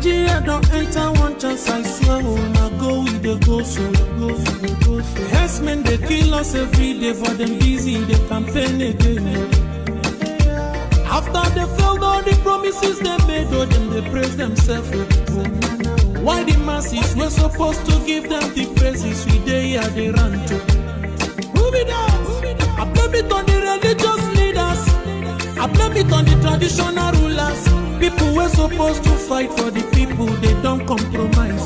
Nigeria don't enter one chance, I swear, oh, now go with the go so. Herdsmen, they kill us every day, but them busy, they campaign again. After they failed all the promises they made, oh, them they praise themselves. Why the masses were supposed to give them the praises we they are they run to? Move it down. I blame it on the religious leaders. I blame it on the traditional rulers. People were supposed to fight for the people, they don't compromise.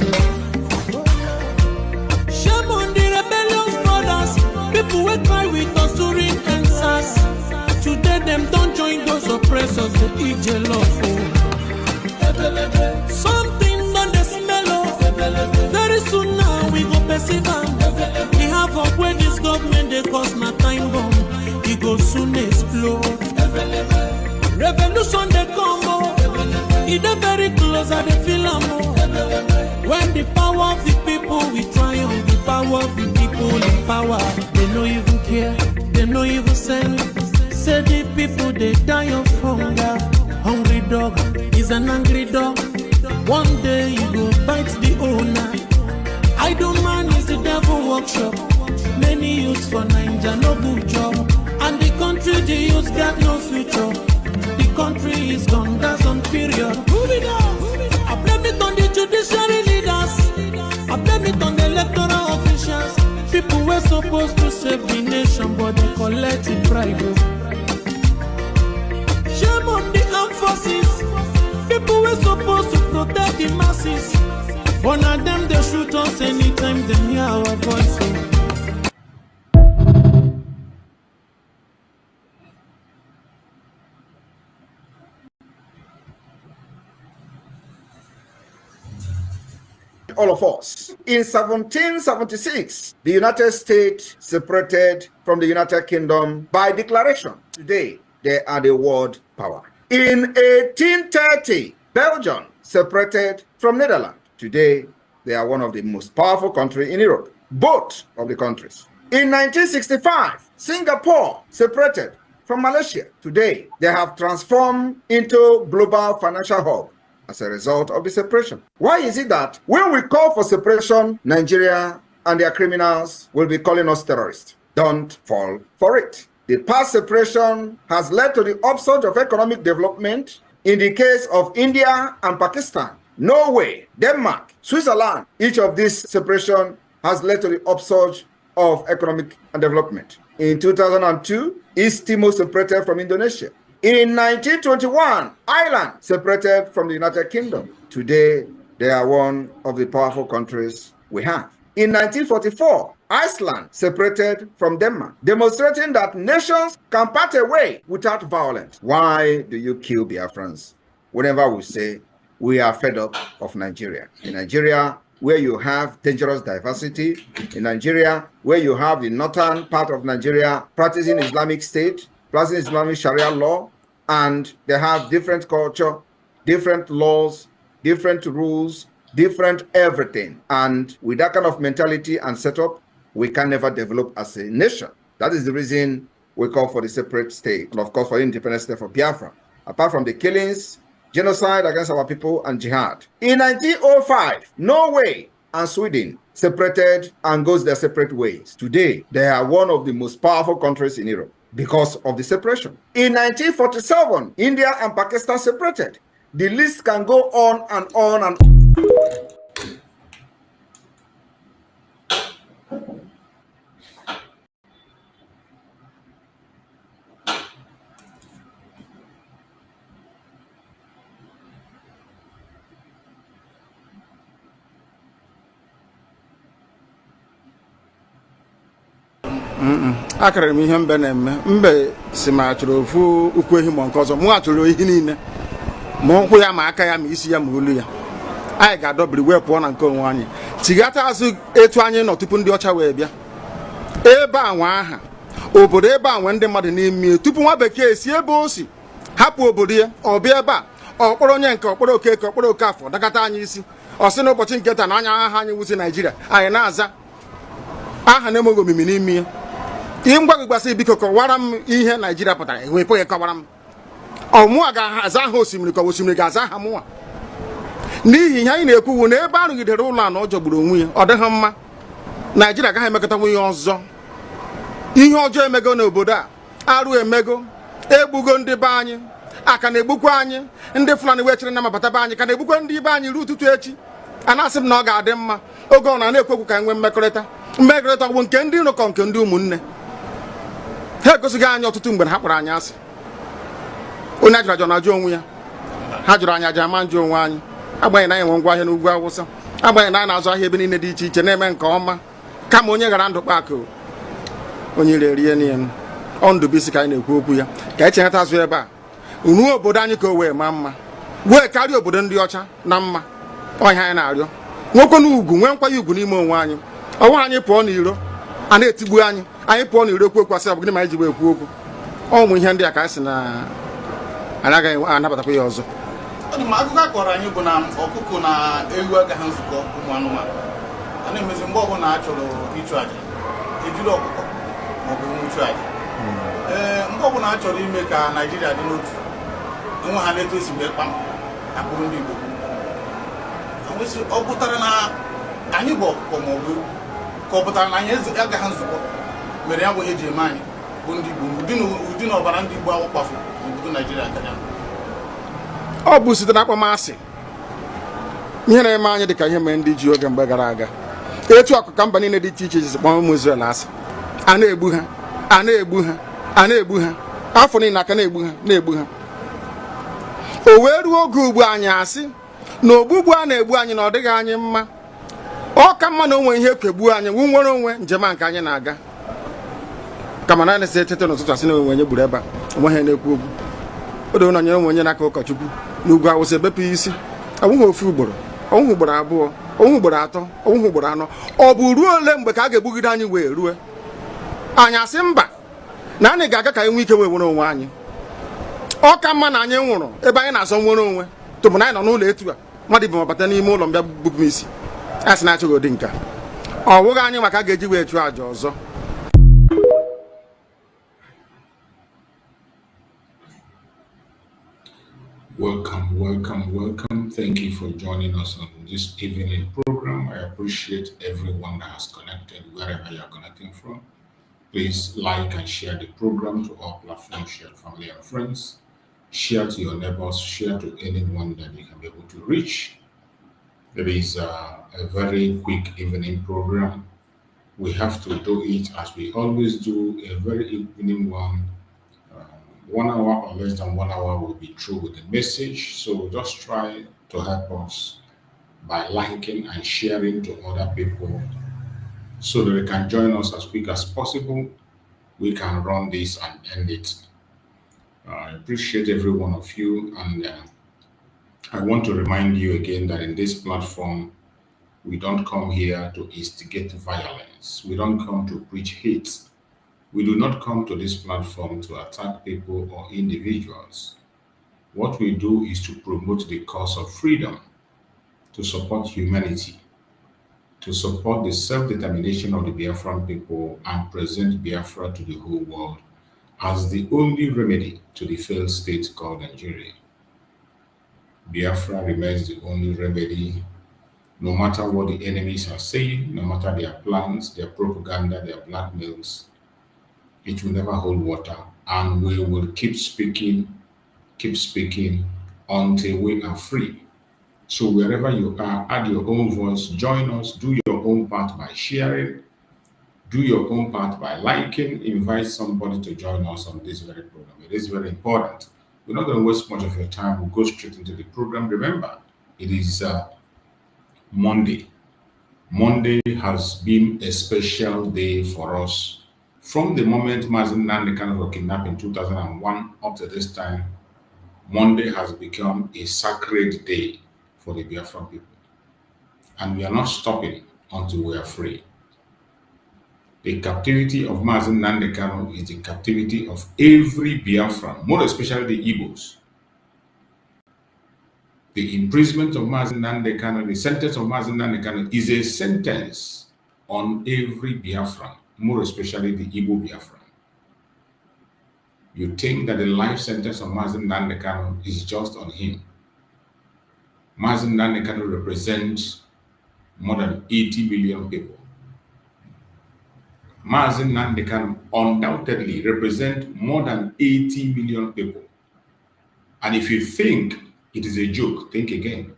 Shame on the rebellious brothers. People will cry with us during answers. Today them don't join those oppressors, they eat jealous. Something on the smell of. Very soon now we go perceive them. We have up where this government they cause my time bomb. It go soon explode. Revolution they come. It is very close at the film. When the power of the people we triumph, the power of the people in power. They no even care, they no even send. Say the people they die of hunger. Hungry dog is an angry dog. One day you go bite the owner. Idle man is the devil workshop. Many youths for Nigeria no good job. And the country the youths got no future. The country is gone, that's on period. Move it on. I blame it on the judiciary leaders. I blame it on the electoral officials. People were supposed to save the nation, but they collected bribe. Shame on the armed forces. People were supposed to protect the masses. One of them they shoot us anytime they hear our voice. All of us. In 1776, the United States separated from the United Kingdom by declaration. Today, they are the world power. In 1830, Belgium separated from Netherlands. Today, they are one of the most powerful countries in Europe. Both of the countries. In 1965, Singapore separated from Malaysia. Today, they have transformed into global financial hub as a result of the separation. Why is it that when we call for separation, Nigeria and their criminals will be calling us terrorists? Don't fall for it. The past separation has led to the upsurge of economic development in the case of India and Pakistan, Norway, Denmark, Switzerland. Each of these separation has led to the upsurge of economic and development. In 2002, East Timor separated from Indonesia. In 1921, Ireland separated from the United Kingdom. Today, they are one of the powerful countries we have. In 1944, Iceland separated from Denmark, demonstrating that nations can part away without violence. Why do you kill Biafrans? Whenever we say we are fed up of Nigeria. In Nigeria, where you have dangerous diversity, in Nigeria, where you have the northern part of Nigeria practicing Islamic State, practicing Islamic Sharia law, and they have different culture, different laws, different rules, different everything. And with that kind of mentality and setup, we can never develop as a nation. That is the reason we call for the separate state, and of course for independent state for Biafra. Apart from the killings, genocide against our people, and jihad. In 1905, Norway and Sweden separated and goes their separate ways. Today, they are one of the most powerful countries in Europe because of the separation. In 1947, India and Pakistan separated. The list can go on and on and on. Akara m ihe mbe na-eme mbe si ma achọrọ ofu ukwu ehi ma nke ọzọ mụ achọrọ ehi niile ma ụkwụ ya ma aka ya ma isi ya ma olu ya anyị ga-adọbiri wee pụọ na nke onwe anyị tigata azụ etu anyị nọ tupu ndị ọcha wee bịa ebe a nwa aha obodo ebe a nwe ndị mmadụ n'ime tupu nwa bekee si ebe o si hapụ obodo ya ọ bịa ebe a ọkpọrọ onye nke ọkpọrọ okeke ọkpọrọ okafọ dakata anyị isi ọ sị n'ụbọchị nke taa na anya aha anyị wusi Naijiria anyị na-aza aha na-enweghị omimi n'ime ya ngwa gị gbasị biko kọwara m ihe Naijiria pụtara enwepụghị kọwara m ọmụa ga-aza aha osimiri ka osimiri ga-aza aha mụnwa n'ihi ihe anyị na-ekwu na ebe arụgidere ụlọ a na ọ jọgburu onwe ya ọ dịghị mma. Naijiria agaghị emekọtanwu ihe ọzọ. Ihe ọjọọ emego n'obodo a, arụ emego, egbugo ndị be anyị, aka na-egbukwa anyị, ndị Fulani wee chere na mabata be anyị ka na-egbukwa ndị be anyị ruo ụtụtụ echi. A na-asị m na ọ ga-adị mma oge ọ na-ekwu ka nwee mmekọrịta bụ nke ndị nụkọ nke ndị ụmụnne. Ha egosighị anyị ọtụtụ mgbe ha kpọrọ anyị asị. Onye ajụrụ ajụ na-ajụ onwe ya, ha jụrụ anyị aja ama njụ onwe anyị. Agbanyeghị na anyị nwe ngwa ahịa n'ugwu Awụsa, agbanyeghị na anyị na-azụ ahịa ebe niile dị iche iche na-eme nke ọma, kama onye gara ndụ kpakụ onye ire rie n'ihe ọ Ndụbụisi ka anyị na-ekwu okwu ya ka echehata azụ ebe a ruo obodo anyị ka o wee maa mma wee karịa obodo ndị ọcha na mma. Ọhịa anyị na-arịọ nwoke n'ugwu nwee nkwanye ugwu n'ime onwe anyị. Ọnwa anyị pụọ n'iro a na-etigbu anyị, anyị pụọ n'iro ekwu okwu asị abụ gịnị ma anyị ji wee ekwu okwu. Ọnwụ ihe ndị a ka anyị sị na anaghị anabatakwa ya ọzọ. Akụkọ a kọrọ anyị bụ na ọkụkọ na ewu agaghị nzukọ ụmụ anụmanụ. A na-emezi mgbe ọbụla a chọrọ ịchụ aja ejiri ọkụkọ maọbụ nwụchụ aja. Mgbe ọbụla a chọrọ ime ka Naijiria dị n'otu enwe ha na-eto esi wee kpam akpụrụ ndị Igbo. Ọ pụtara na anyị bụ ọkụkọ maọbụ ka ọ pụtara na anyị agaghị nzukọ mere ya bụ ihe eji eme anyị bụ ndị Igbo ụdị na ọbara ndị Igbo ahụ kpafu n'obodo Naijiria karịa. Ọ bụ site na akpọmasị ihe na-eme anyị dịka ihe mere ndị ji oge mgbe gara aga. Etu ọkụkọ mba niile dị iche iche si kpọọ ụmụ Izrel asị, a na-egbu ha, a na-egbu ha, a na-egbu ha, afọ niile aka na-egbu ha. O wee ruo oge ugbu anyị asị na ogbugbu a na-egbu anyị na ọ dịghị anyị mma. Ọ ka mma na onwe ihe ekegbuo anyị wu nwere onwe njem a nke anyị na-aga, kama na na-esi etete n'ụtụtụ asị na onwe onye gburu ebe a onwe ha na-ekwu okwu. O doo na nyere onwe onye n'aka ụkọchukwu n'ugwu Awụsa ebepụ isi ọnwụghị ofu ugboro, ọnwụghị ugboro abụọ, ọnwụghị ugboro atọ, ọnwụghị ugboro anọ. Ọ bụ ruo ole mgbe ka a ga-egbugide anyị wee rue anyị asị mba na anyị ga-aga ka anyị nwee ike wee nwere onwe anyị? Ọ ka mma na anyị nwụrụ ebe anyị na-azọ nwere onwe tụbụ na anyị nọ n'ụlọ etu a mmadụ ibe mabata n'ime ụlọ mbịa gbugbu m isi a sị na-achọghị ụdị nka. Ọ bụghị anyị maka a ga-eji wee chụọ àjà ọzọ. Welcome. Thank you for joining us on this evening program. I appreciate everyone that has connected wherever you are connecting from. Please like and share the program to all platforms, share to family and friends, share to your neighbors, share to anyone that you can be able to reach. It is a very quick evening program. We have to do it as we always do, a very evening one. 1 hour or less than 1 hour will be through with the message. So just try to help us by liking and sharing to other people so that they can join us as quick as possible. We can run this and end it. I appreciate every one of you, and I want to remind you again that in this platform, we don't come here to instigate violence. We don't come to preach hate. We do not come to this platform to attack people or individuals. What we do is to promote the cause of freedom, to support humanity, to support the self-determination of the Biafran people and present Biafra to the whole world as the only remedy to the failed state called Nigeria. Biafra remains the only remedy, no matter what the enemies are saying, no matter their plans, their propaganda, their blackmails. It will never hold water, and we will keep speaking until we are free. So wherever you are, add your own voice, join us, do your own part by sharing, do your own part by liking, invite somebody to join us on this very program. It is very important. We're not going to waste much of your time. We'll go straight into the program. Remember, it is Monday. Monday has been a special day for us. From the moment Mazi Nnamdi Kanu was kidnapped in 2001 up to this time, Monday has become a sacred day for the Biafran people. And we are not stopping until we are free. The captivity of Mazi Nnamdi Kanu is the captivity of every Biafran, more especially the Igbos. The imprisonment of Mazi Nnamdi Kanu, the sentence of Mazi Nnamdi Kanu is a sentence on every Biafran, more especially the Igbo Biafran. You think that the life sentence of Mazi Nnamdi Kanu is just on him. Mazi Nnamdi Kanu represents more than 80 million people. Mazi Nnamdi Kanu undoubtedly represents more than 80 million people. And if you think it is a joke, think again.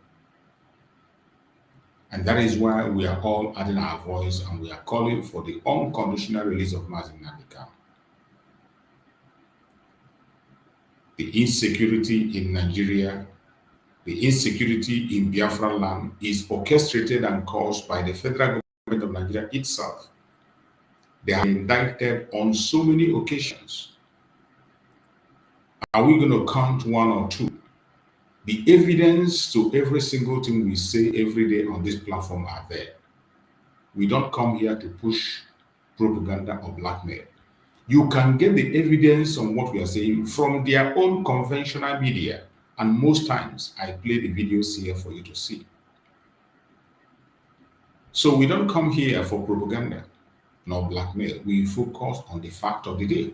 And that is why we are all adding our voice and we are calling for the unconditional release of Mazi Nnamdi Kanu. The insecurity in Nigeria, the insecurity in Biafra land is orchestrated and caused by the federal government of Nigeria itself. They are indicted on so many occasions. Are we going to count one or two? The evidence to every single thing we say every day on this platform are there. We don't come here to push propaganda or blackmail. You can get the evidence on what we are saying from their own conventional media. And most times, I play the videos here for you to see. So we don't come here for propaganda nor blackmail. We focus on the fact of the day.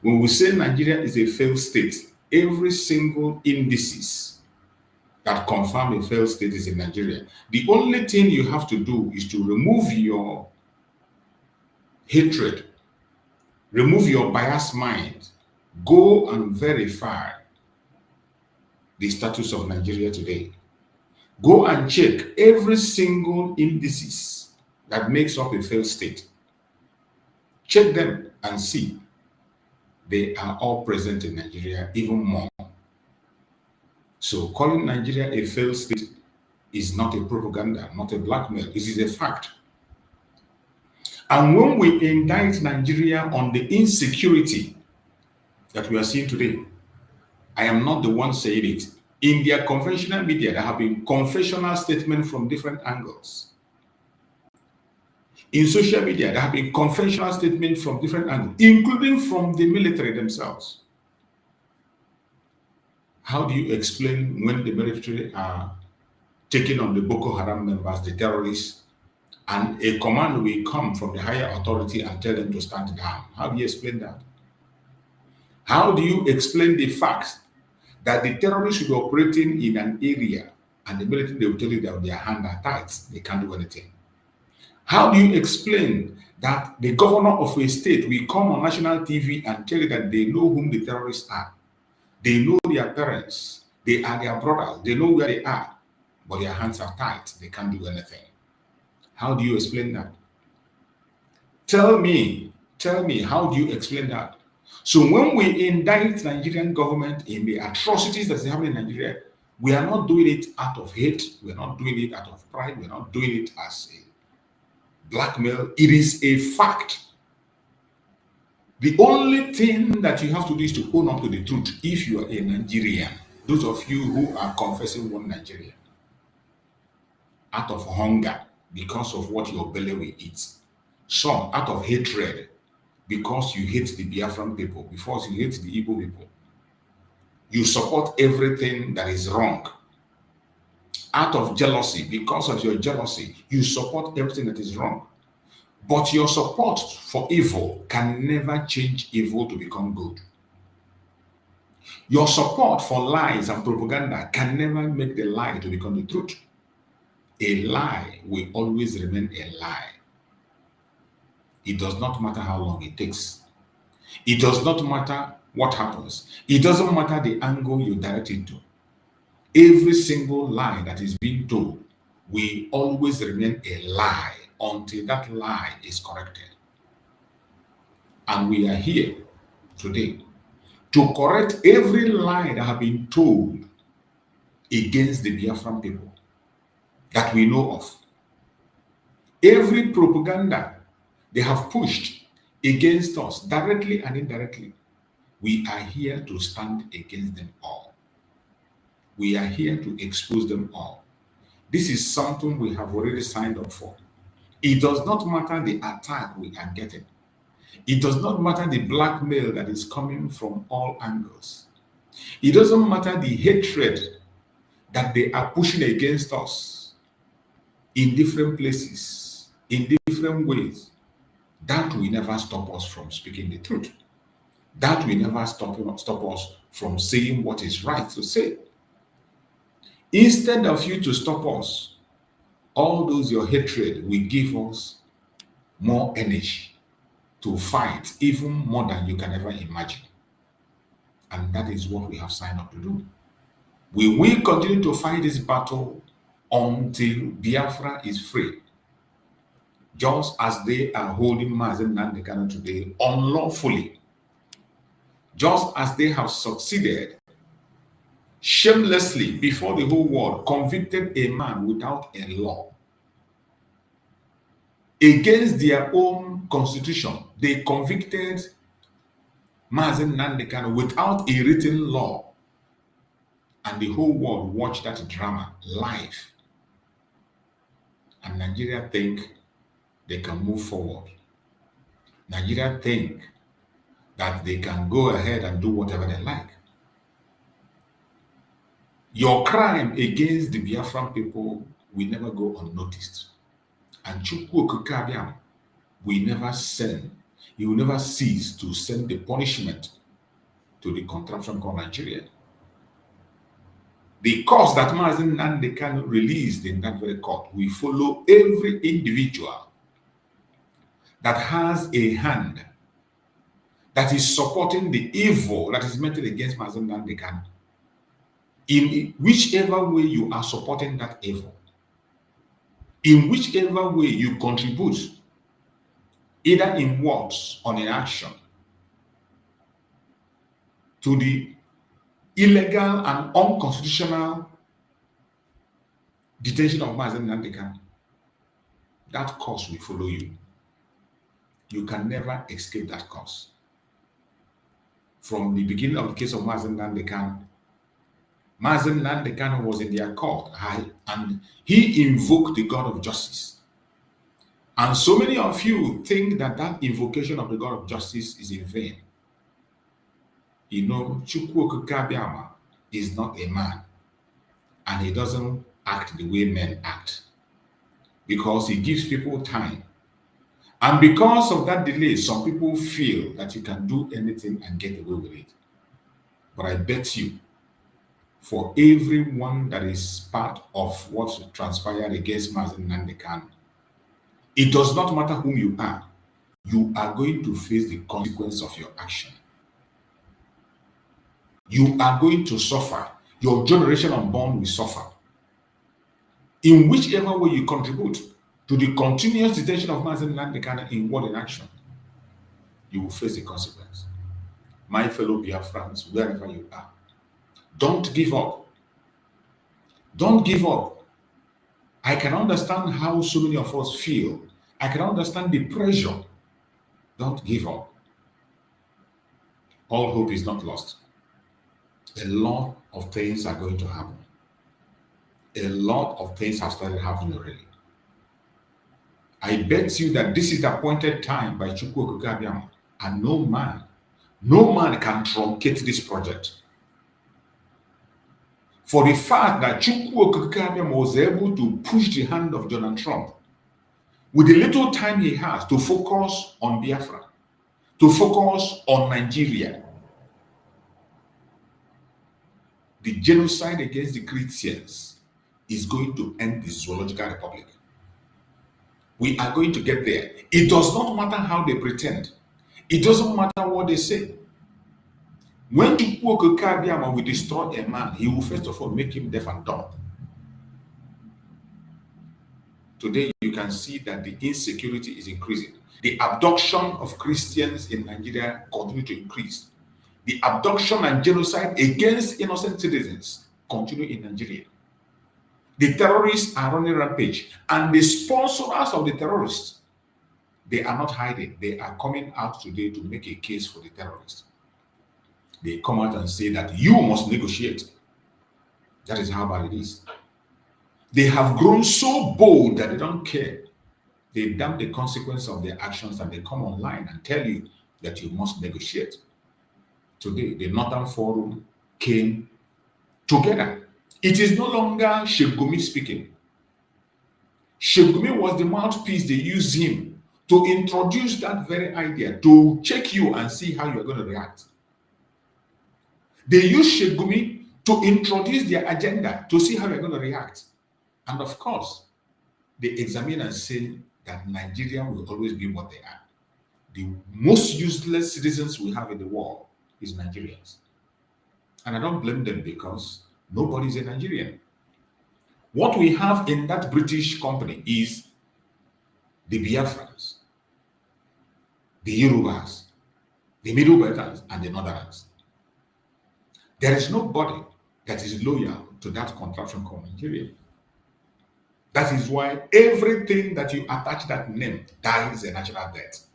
When we say Nigeria is a failed state, every single indices that confirm a failed state is in Nigeria. The only thing you have to do is to remove your hatred, remove your biased mind, go and verify the status of Nigeria today. Go and check every single indices that makes up a failed state. Check them and see. They are all present in Nigeria, even more. So calling Nigeria a failed state is not a propaganda, not a blackmail. It is a fact. And when we indict Nigeria on the insecurity that we are seeing today, I am not the one saying it. In their conventional media, there have been confessional statements from different angles. In social media, there have been conventional statements from different angles, including from the military themselves. How do you explain when the military are taking on the Boko Haram members, the terrorists, and a command will come from the higher authority and tell them to stand down? How do you explain that? How do you explain the fact that the terrorists should be operating in an area and the military, they will tell you that their hands are tied, they can't do anything? How do you explain that the governor of a state will come on national TV and tell you that they know whom the terrorists are? They know their parents, they are their brothers, they know where they are, but their hands are tied, they can't do anything. How do you explain that? Tell me, how do you explain that? So when we indict Nigerian government in the atrocities that is happening in Nigeria, we are not doing it out of hate, we are not doing it out of pride, we are not doing it as a blackmail. It is a fact. The only thing that you have to do is to own up to the truth if you are a Nigerian. Those of you who are confessing one Nigeria out of hunger because of what your belly will eat. Some out of hatred because you hate the Biafran people, because you hate the Igbo people. You support everything that is wrong. Out of jealousy, because of your jealousy, you support everything that is wrong. But your support for evil can never change evil to become good. Your support for lies and propaganda can never make the lie to become the truth. A lie will always remain a lie. It does not matter how long it takes. It does not matter what happens. It doesn't matter the angle you direct it to. Every single lie that is being told will always remain a lie until that lie is corrected. And we are here today to correct every lie that has been told against the Biafran people that we know of. Every propaganda they have pushed against us, directly and indirectly, we are here to stand against them all. We are here to expose them all. This is something we have already signed up for. It does not matter the attack we are getting. It does not matter the blackmail that is coming from all angles. It doesn't matter the hatred that they are pushing against us in different places, in different ways. That will never stop us from speaking the truth. That will never stop us from saying what is right to say. Instead of you to stop us, all those your hatred will give us more energy to fight, even more than you can ever imagine. And that is what we have signed up to do. We will continue to fight this battle until Biafra is free. Just as they are holding Mazi Nnamdi Kanu today unlawfully, just as they have succeeded shamelessly before the whole world, convicted a man without a law against their own constitution. They convicted Mazi Nnamdi Kanu without a written law, and the whole world watched that drama live. And Nigeria think they can move forward. Nigeria think that they can go ahead and do whatever they like. Your crime against the Biafran people will never go unnoticed. And Chukwu Okike will never send, he will never cease to send the punishment to the contraption called Nigeria. The course that Mazi Nnamdi Kanu released in that very court will follow every individual that has a hand that is supporting the evil that is meted against Mazi Nnamdi Kanu. In whichever way you are supporting that evil, in whichever way you contribute, either in words or in action, to the illegal and unconstitutional detention of Mazi Nnamdi Kanu, that course will follow you. You can never escape that course. From the beginning of the case of Mazi Nnamdi Kanu, Mazi Nnamdi Kanu was in their court and he invoked the God of justice. And so many of you think that that invocation of the God of justice is in vain. You know, Chukwu Okike is not a man, and he doesn't act the way men act, because he gives people time. And because of that delay, some people feel that you can do anything and get away with it. But I bet you, for everyone that is part of what transpired against Mazi Nnamdi Kanu, it does not matter whom you are going to face the consequence of your action. You are going to suffer. Your generation unborn will suffer. In whichever way you contribute to the continuous detention of Mazi Nnamdi Kanu in word and action, you will face the consequence. My fellow Biafrans, wherever you are, don't give up. Don't give up. I can understand how so many of us feel. I can understand the pressure. Don't give up. All hope is not lost. A lot of things are going to happen. A lot of things have started happening already. I bet you that this is the appointed time by Chukwu Okike, and no man can truncate this project. For the fact that Chukwu Okike was able to push the hand of Donald Trump with the little time he has to focus on Biafra, to focus on Nigeria, the genocide against the Christians is going to end the Zoological Republic. We are going to get there. It does not matter how they pretend. It doesn't matter what they say. When Chukwu Okike will destroy a man, he will first of all make him deaf and dumb. Today, you can see that the insecurity is increasing. The abduction of Christians in Nigeria continue to increase. The abduction and genocide against innocent citizens continue in Nigeria. The terrorists are running rampage, and the sponsors of the terrorists, they are not hiding. They are coming out today to make a case for the terrorists. They come out and say that you must negotiate. That is how bad it is. They have grown so bold that they don't care. They damn the consequence of their actions, and they come online and tell you that you must negotiate. Today, the Northern Forum came together. It is no longer Sheikh Gumi speaking. Sheikh Gumi was the mouthpiece. They used him to introduce that very idea, to check you and see how you are going to react. They used Sheikh Gumi to introduce their agenda to see how you're going to react. And of course, they examine and say that Nigeria will always be what they are. The most useless citizens we have in the world is Nigerians. And I don't blame them because nobody's a Nigerian. What we have in that British company is the Biafrans, the Yorubas, the Middle Belters, and the Northerners. There is nobody that is loyal to that contraption called Nigeria. That is why everything that you attach that name dies a natural death.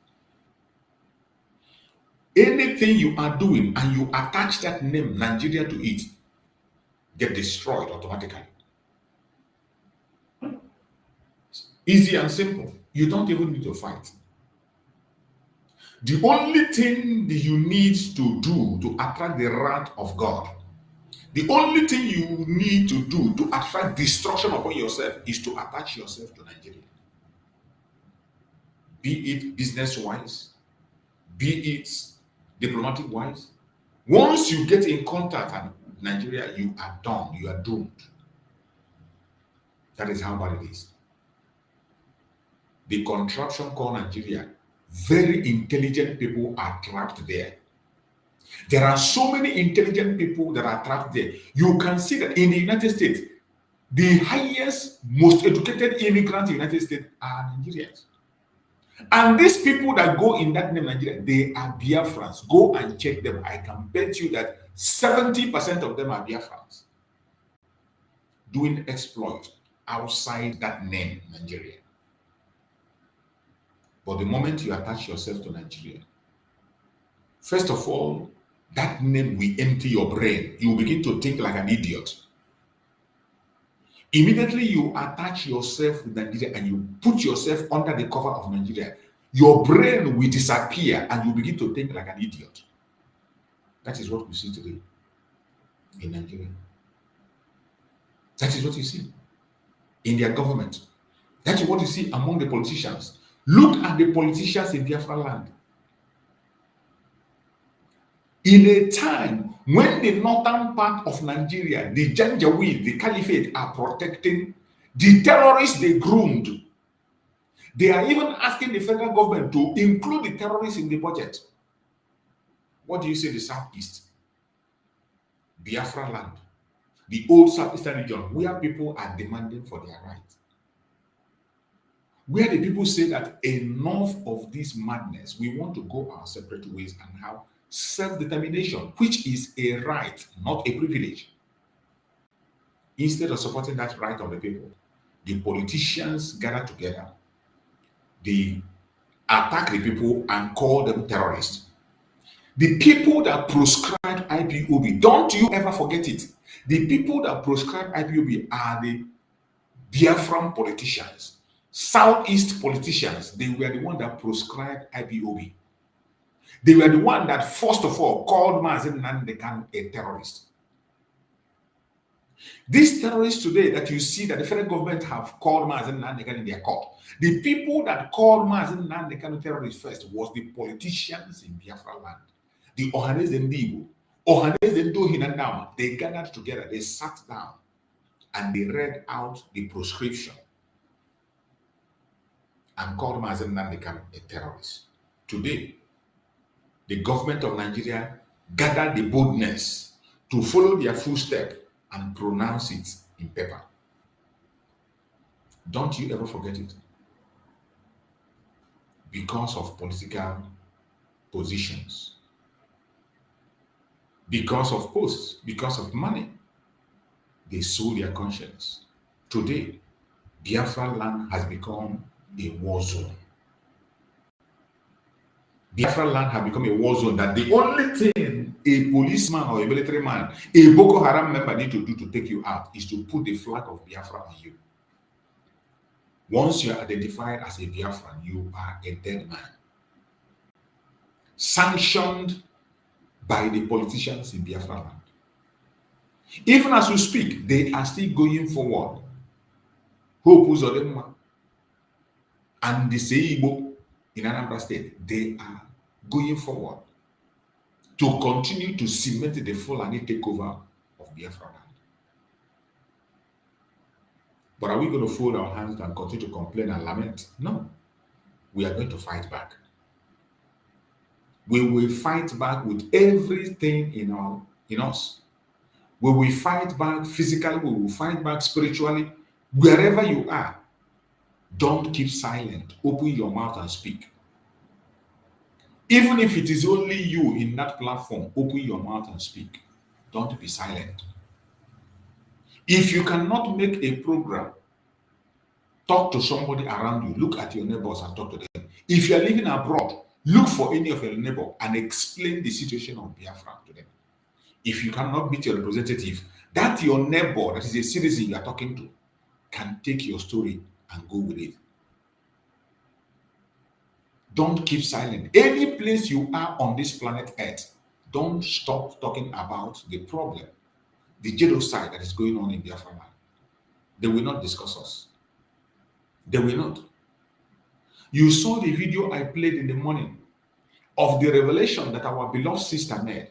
Anything you are doing and you attach that name Nigeria to it, get destroyed automatically. Easy and simple. You don't even need to fight. The only thing that you need to do to attract the wrath of God, the only thing you need to do to attract destruction upon yourself is to attach yourself to Nigeria. Be it business-wise, be it diplomatic-wise. Once you get in contact with Nigeria, you are done. You are doomed. That is how bad it is. The contraption called Nigeria, very intelligent people are trapped there. There are so many intelligent people that are trapped there. You can see that in the United States, the highest, most educated immigrants in the United States are Nigerians. And these people that go in that name Nigeria, they are Biafrans. Go and check them. I can bet you that 70% of them are Biafrans doing exploit outside that name Nigeria. But the moment you attach yourself to Nigeria, first of all, that name will empty your brain. You will begin to think like an idiot. Immediately you attach yourself with Nigeria and you put yourself under the cover of Nigeria, your brain will disappear and you begin to think like an idiot. That is what we see today in Nigeria. That is what you see in their government. That is what you see among the politicians. Look at the politicians in Biafra land. In a time when the northern part of Nigeria, the Janjaweed, the caliphate are protecting the terrorists they groomed. They are even asking the federal government to include the terrorists in the budget. What do you say the southeast? Biafra land, the old southeastern region, where people are demanding for their rights. Where the people say that enough of this madness, we want to go our separate ways and have self-determination, which is a right, not a privilege. Instead of supporting that right of the people, the politicians gather together, they attack the people and call them terrorists. The people that proscribe IPOB, don't you ever forget it. The people that proscribe IPOB are the Biafran politicians. Southeast politicians, they were the one that proscribed IPOB. They were the one that first of all called Mazi Nnamdi Kanu a terrorist. These terrorists today that you see that the federal government have called Mazi Nnamdi Kanu in their court, the people that called Mazi Nnamdi Kanu terrorist first was the politicians in Biafra land. The Ohaneze Ndibo, Ohaneze Ndohinandama, they gathered together, they sat down and they read out the proscription and called Mazi Nnamdi Kanu a terrorist. Today, the government of Nigeria gathered the boldness to follow their footsteps and pronounce it in paper. Don't you ever forget it. Because of political positions, because of posts, because of money, they sold their conscience. Today, Biafra land has become a war zone. Biafra land has become a war zone that the only thing a policeman or a military man, a Boko Haram member need to do to take you out is to put the flag of Biafra on you. Once you are identified as a Biafran, you are a dead man. Sanctioned by the politicians in Biafra land. Even as we speak, they are still going forward. Hope Uzodema and the Seibo in Anambra State, they are going forward to continue to cement the Fulani takeover of Biafra land. But are we going to fold our hands and continue to complain and lament? No. We are going to fight back. We will fight back with everything in us. We will fight back physically, we will fight back spiritually. Wherever you are, don't keep silent. Open your mouth and speak. Even if it is only you in that platform, open your mouth and speak. Don't be silent. If you cannot make a program, talk to somebody around you. Look at your neighbors and talk to them. If you are living abroad, look for any of your neighbors and explain the situation of Biafra to them. If you cannot meet your representative, that your neighbor, that is a citizen you are talking to, can take your story and go with it. Don't keep silent. Any place you are on this planet Earth, don't stop talking about the problem, the genocide that is going on in Biafra land. They will not discuss us. They will not. You saw the video I played in the morning of the revelation that our beloved sister made.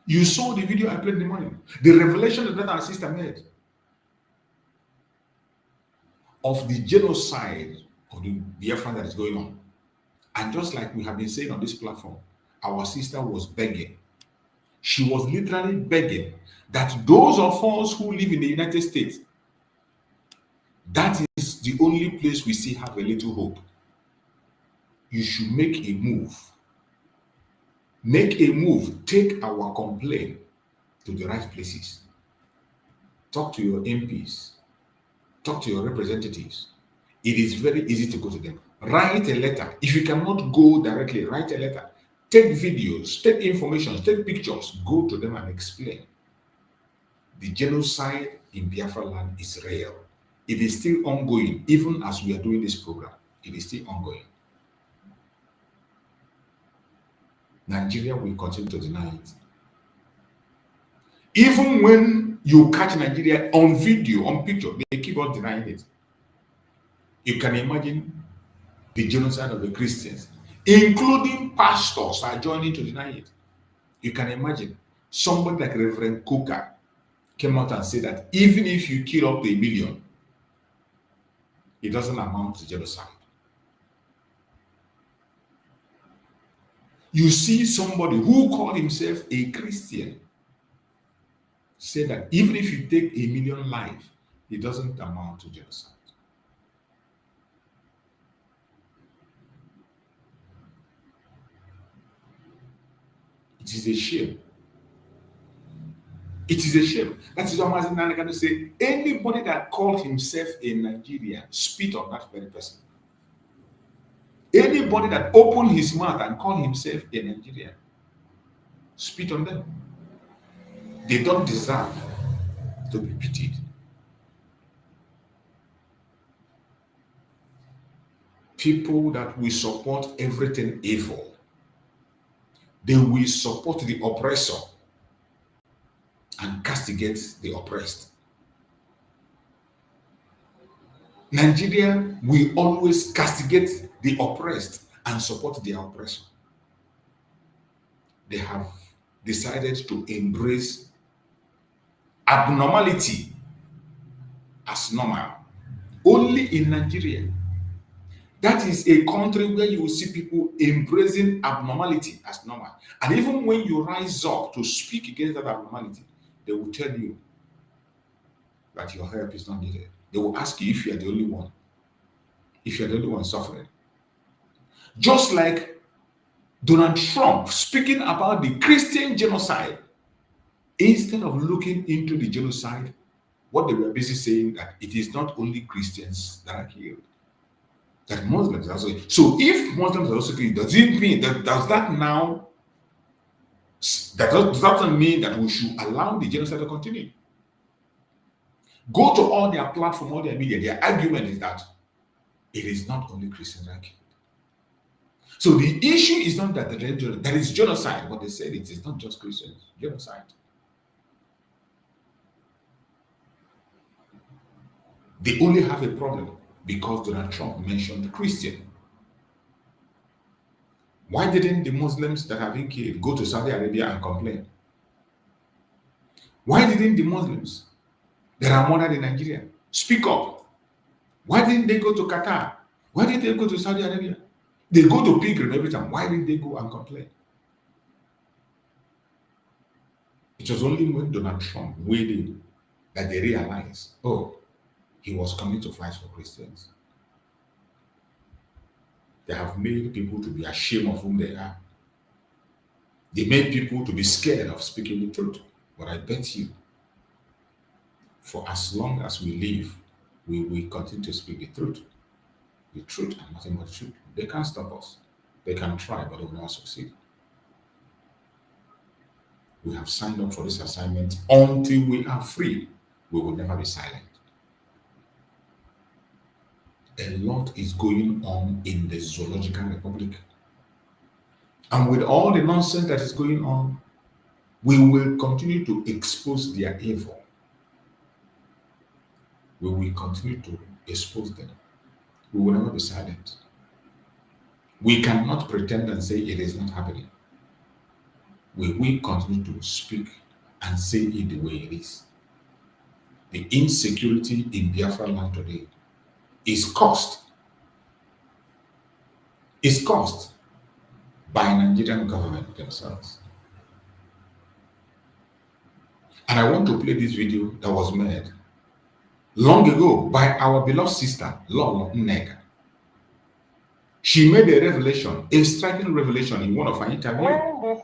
You saw the video I played in the morning. The revelation that our sister made of the genocide of the Biafran that is going on. And just like we have been saying on this platform, our sister was begging. She was literally begging that those of us who live in the United States, that is the only place we still have a little hope. You should make a move. Make a move. Take our complaint to the right places. Talk to your MPs. Talk to your representatives. It is very easy to go to them. Write a letter. If you cannot go directly, write a letter. Take videos, take information, take pictures. Go to them and explain. The genocide in Biafra land is real. It is still ongoing, even as we are doing this program. It is still ongoing. Nigeria will continue to deny it. Even when you catch Nigeria on video, on picture, they keep on denying it. You can imagine the genocide of the Christians, including pastors, are joining to deny it. You can imagine somebody like Reverend Coker came out and said that even if you kill up to 1 million, it doesn't amount to genocide. You see somebody who called himself a Christian say that even if you take 1 million lives, it doesn't amount to genocide. It is a shame. It is a shame. That is what Mazi Nnamdi Kanu say. Anybody that calls himself a Nigerian, spit on that very person. Anybody that opened his mouth and called himself a Nigerian, spit on them. They don't deserve to be pitied. People that will support everything evil, they will support the oppressor and castigate the oppressed. Nigeria will always castigate the oppressed and support their oppressor. They have decided to embrace abnormality as normal. Only in Nigeria. That is a country where you will see people embracing abnormality as normal. And even when you rise up to speak against that abnormality, they will tell you that your help is not needed. They will ask you if you are the only one. If you are the only one suffering. Just like Donald Trump speaking about the Christian genocide, instead of looking into the genocide, what they were busy saying that it is not only Christians that are killed, that Muslims are also. So if Muslims are also killed, does it mean that does that mean that we should allow the genocide to continue? Go to all their platform, all their media, their argument is that it is not only Christians that are killed. So the issue is not that there is genocide, but they said it is not just Christians, genocide. They only have a problem because Donald Trump mentioned Christian. Why didn't the Muslims that have been killed go to Saudi Arabia and complain? Why didn't the Muslims that are murdered in Nigeria speak up? Why didn't they go to Qatar? Why didn't they go to Saudi Arabia? They go to pilgrim every time. Why didn't they go and complain? It was only when Donald Trump weighed in that they realized, oh, he was coming to fight for Christians. They have made people to be ashamed of whom they are. They made people to be scared of speaking the truth. But I bet you, for as long as we live, we will continue to speak the truth. The truth and nothing but the truth. They can't stop us. They can try, but they will not succeed. We have signed up for this assignment until we are free. We will never be silent. A lot is going on in the Zoological Republic. And with all the nonsense that is going on, we will continue to expose their evil. We will continue to expose them. We will never be silent. We cannot pretend and say it is not happening. We will continue to speak and say it the way it is. The insecurity in Biafra land today is caused by Nigerian government themselves. And I want to play this video that was made long ago by our beloved sister, Lolo Nneka. She made a revelation, a striking revelation in one of her interviews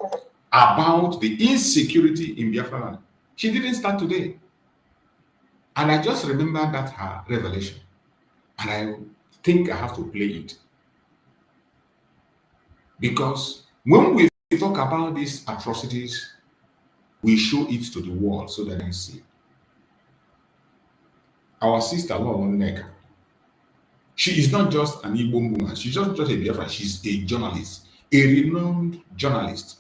about the insecurity in Biafra land. She didn't start today. And I just remember that her revelation. And I think I have to play it. Because when we talk about these atrocities, we show it to the world so that they can see. Our sister, Lolo Nneka, she is not just an Igbo woman. She's just a Biafra. She's a journalist, a renowned journalist.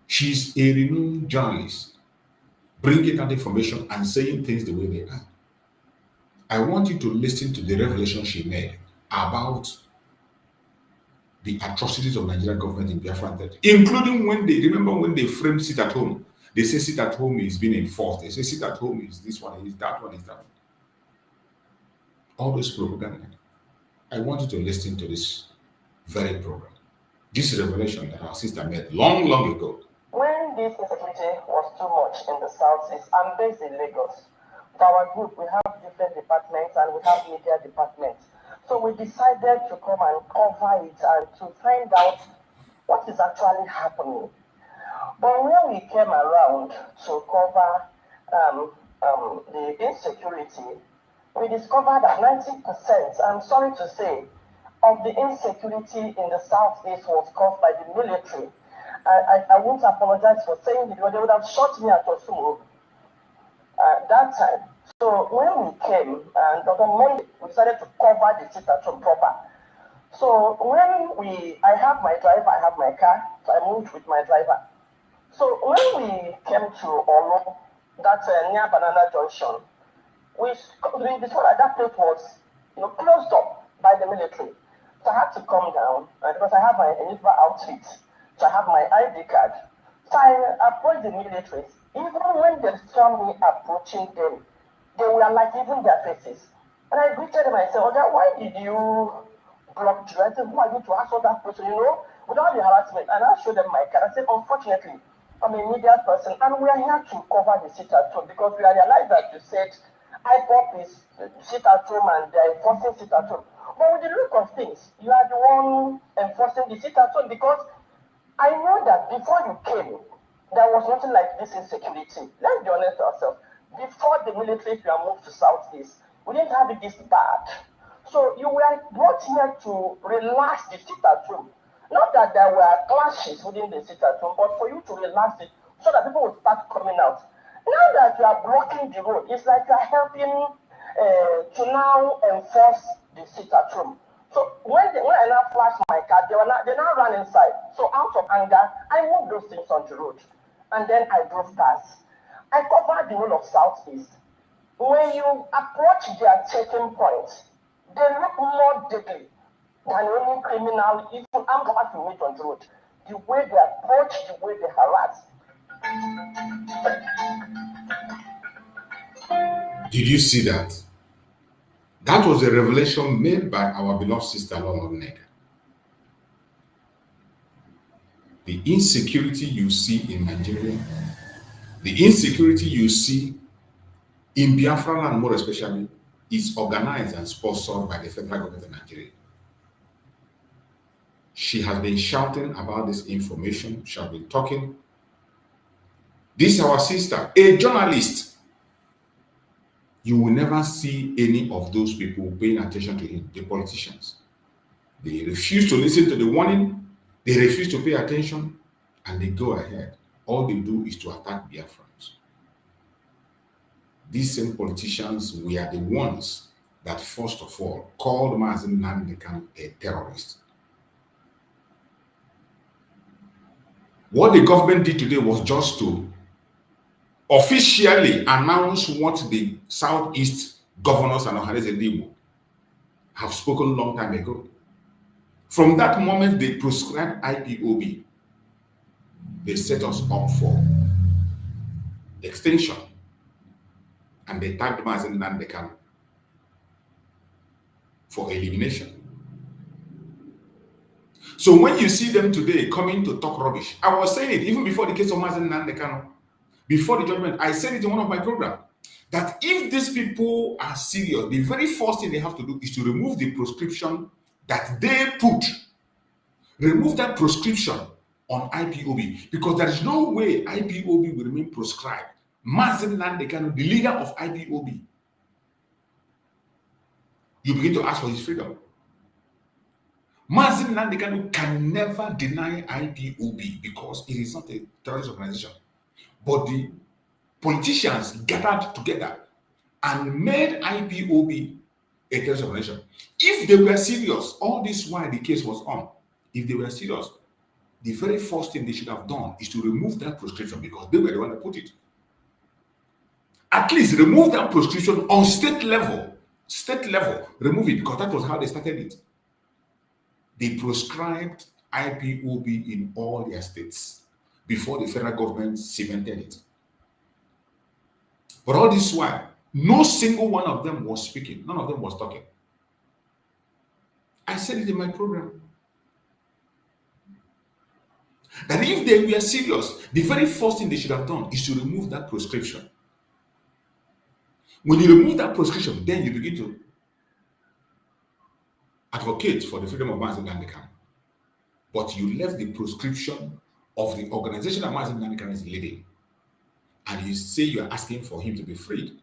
She's a renowned journalist, bringing out information and saying things the way they are. I want you to listen to the revelation she made about the atrocities of Nigerian government in Biafra, including when they framed sit at home. They say sit at home is being enforced. They say sit at home is this one, is that one, is that one. All those propaganda. I want you to listen to this very program. This revelation that our sister made long, long ago. When this insecurity was too much in the southeast, I'm based in Lagos. For our group, we have different departments and we have media departments. So we decided to come and cover it and to find out what is actually happening. But when we came around to cover the insecurity, we discovered that 90%, I'm sorry to say, of the insecurity in the southeast was caused by the military. I won't apologize for saying it, but they would have shot me at Osumu that time. So when we came, and on Monday, we decided to cover the sit-at-home proper. So when I have my driver, I have my car, so I moved with my driver. So when we came to Olo, that's near Banana Junction, we discovered that place was closed up by the military. So I had to come down because I have my Enigma outfit. So I have my ID card. So I approached the military. Even when they saw me approaching them, they were like even their faces. And I greeted them. I said, "Okay, why did you block you?" I said, "Who are you to ask all that question? Without the harassment." And I showed them my card. I said, "Unfortunately, I'm a media person, and we are here to cover the sit-at-home because we realized that you said ipob is sit-at-home and they are enforcing sit-at-home. But with the look of things, you are the one enforcing the sit-at-home because I know that before you came, there was nothing like this insecurity. Let's be honest ourselves. Before the military were moved to Southeast, we didn't have it this bad. So you were brought here to relax the sit-at-home. Not that there were clashes within the sit-at-home, but for you to relax it so that people would start coming out. Now that you are blocking the road, it's like you are helping to now enforce the sit-at-home. So when I now flashed my car, they now ran inside. So out of anger, I moved those things on the road. And then I drove past. I covered the whole of Southeast. When you approach their checking points, they look more deadly. than any criminal, even armed robbers you meet on the road. The way they approach, the way they harass. Did you see that? That was a revelation made by our beloved sister Lolo Nega. The insecurity you see in Nigeria, the insecurity you see in Biafra land more especially, is organized and sponsored by the federal government of Nigeria. She has been shouting about this information. She has been talking. This is our sister, a journalist. You will never see any of those people paying attention to him, the politicians. They refuse to listen to the warning. They refuse to pay attention, and they go ahead. All they do is to attack Biafrans. These same politicians were the ones that, first of all, called Mazi Nnamdi Kanu a terrorist. What the government did today was just to officially announce what the Southeast governors and Ohanese Igbo have spoken a long time ago. From that moment, they prescribed IPOB. They set us up for extinction, and they tagged Mazi Nnamdi Kanu for elimination. So when you see them today coming to talk rubbish, I was saying it even before the case of Mazi Nnamdi Kanu, before the judgment, I said it in one of my programs, that if these people are serious, the very first thing they have to do is to remove the prescription that they put. Remove that prescription on IPOB, because there is no way IPOB will remain prescribed. Mazi Nnamdi Kanu, the leader of IPOB, you begin to ask for his freedom. Mazi Nnamdi Kanu can never deny IPOB because it is not a terrorist organization. But the politicians gathered together and made IPOB a terrorist organization. If they were serious, all this while the case was on, if they were serious, the very first thing they should have done is to remove that prescription, because they were the one that put it. At least remove that prescription on state level. State level, remove it, because that was how they started it. They prescribed IPOB in all their states before the federal government cemented it. But all this while, no single one of them was speaking. None of them was talking. I said it in my program, that if they were serious, the very first thing they should have done is to remove that prescription. When you remove that prescription, then you begin to advocate for the freedom of Mazi Nnamdi Kanu. But you left the prescription of the organization that Mazi Nnamdi Kanu is leading, and you say you are asking for him to be freed,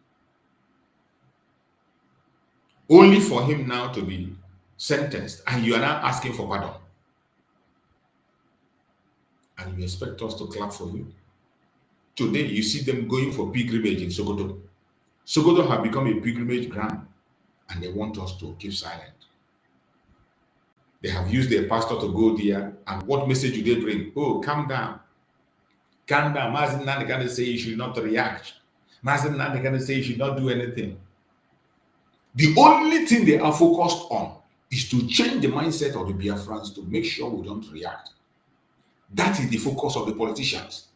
only for him now to be sentenced, and you are now asking for pardon. And you expect us to clap for you. Today, you see them going for pilgrimage in Sokoto. Sokoto have become a pilgrimage ground, and they want us to keep silent. They have used their pastor to go there, and what message do they bring? Oh, calm down. Calm down. Mazi Nnamdi Kanu say you should not react. Mazi Nnamdi Kanu say you should not do anything. The only thing they are focused on is to change the mindset of the Biafrans to make sure we don't react. That is the focus of the politicians.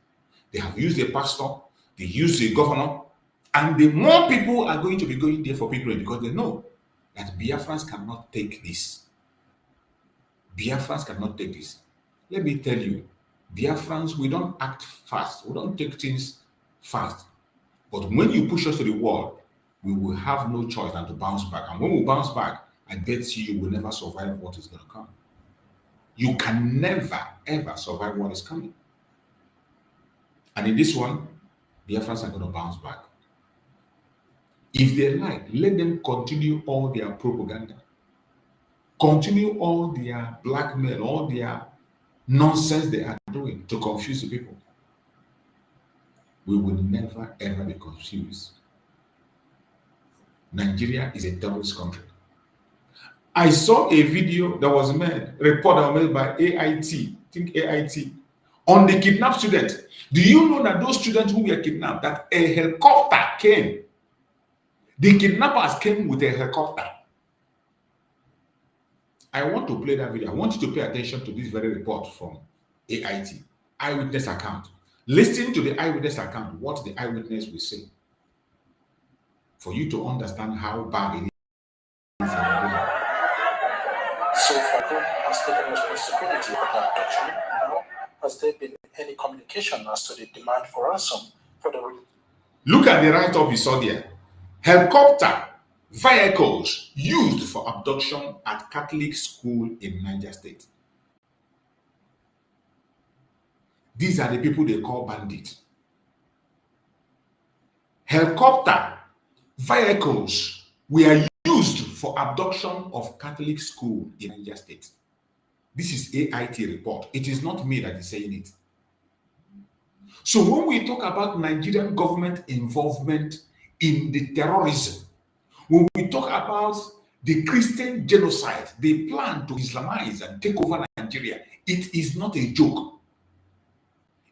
They have used the pastor, they use the governor, and the more people are going to be going there for pilgrimage, because they know that Biafrans cannot take this. Biafrans cannot take this. Let me tell you, Biafrans, we don't act fast. We don't take things fast. But when you push us to the wall, we will have no choice than to bounce back. And when we bounce back, I bet you will never survive what is going to come. You can never, ever survive what is coming. And in this one, Biafrans are going to bounce back. If they like, let them continue all their propaganda. Continue all their blackmail, all their nonsense they are doing to confuse the people. We will never, ever be confused. Nigeria is a terrorist country. I saw a video that was made, a report that was made by AIT, I think AIT, on the kidnapped students. Do you know that those students who were kidnapped, that a helicopter came? The kidnappers came with a helicopter I want to play that video. I want you to pay attention to this very report from AIT, eyewitness account. Listen to the eyewitness account, what the eyewitness will say, for you to understand how bad it is. So Falcon has taken responsibility for the abduction. Now, has there been any communication as to the demand for ransom for the... Look at the write-up you saw there. Helicopter vehicles used for abduction at Catholic school in Niger State. These are the people they call bandits. Helicopter vehicles were used for abduction of Catholic school in Niger State. This is AIT report. It is not me that is saying it. So when we talk about Nigerian government involvement in the terrorism, when we talk about the Christian genocide, they plan to Islamize and take over Nigeria, it is not a joke.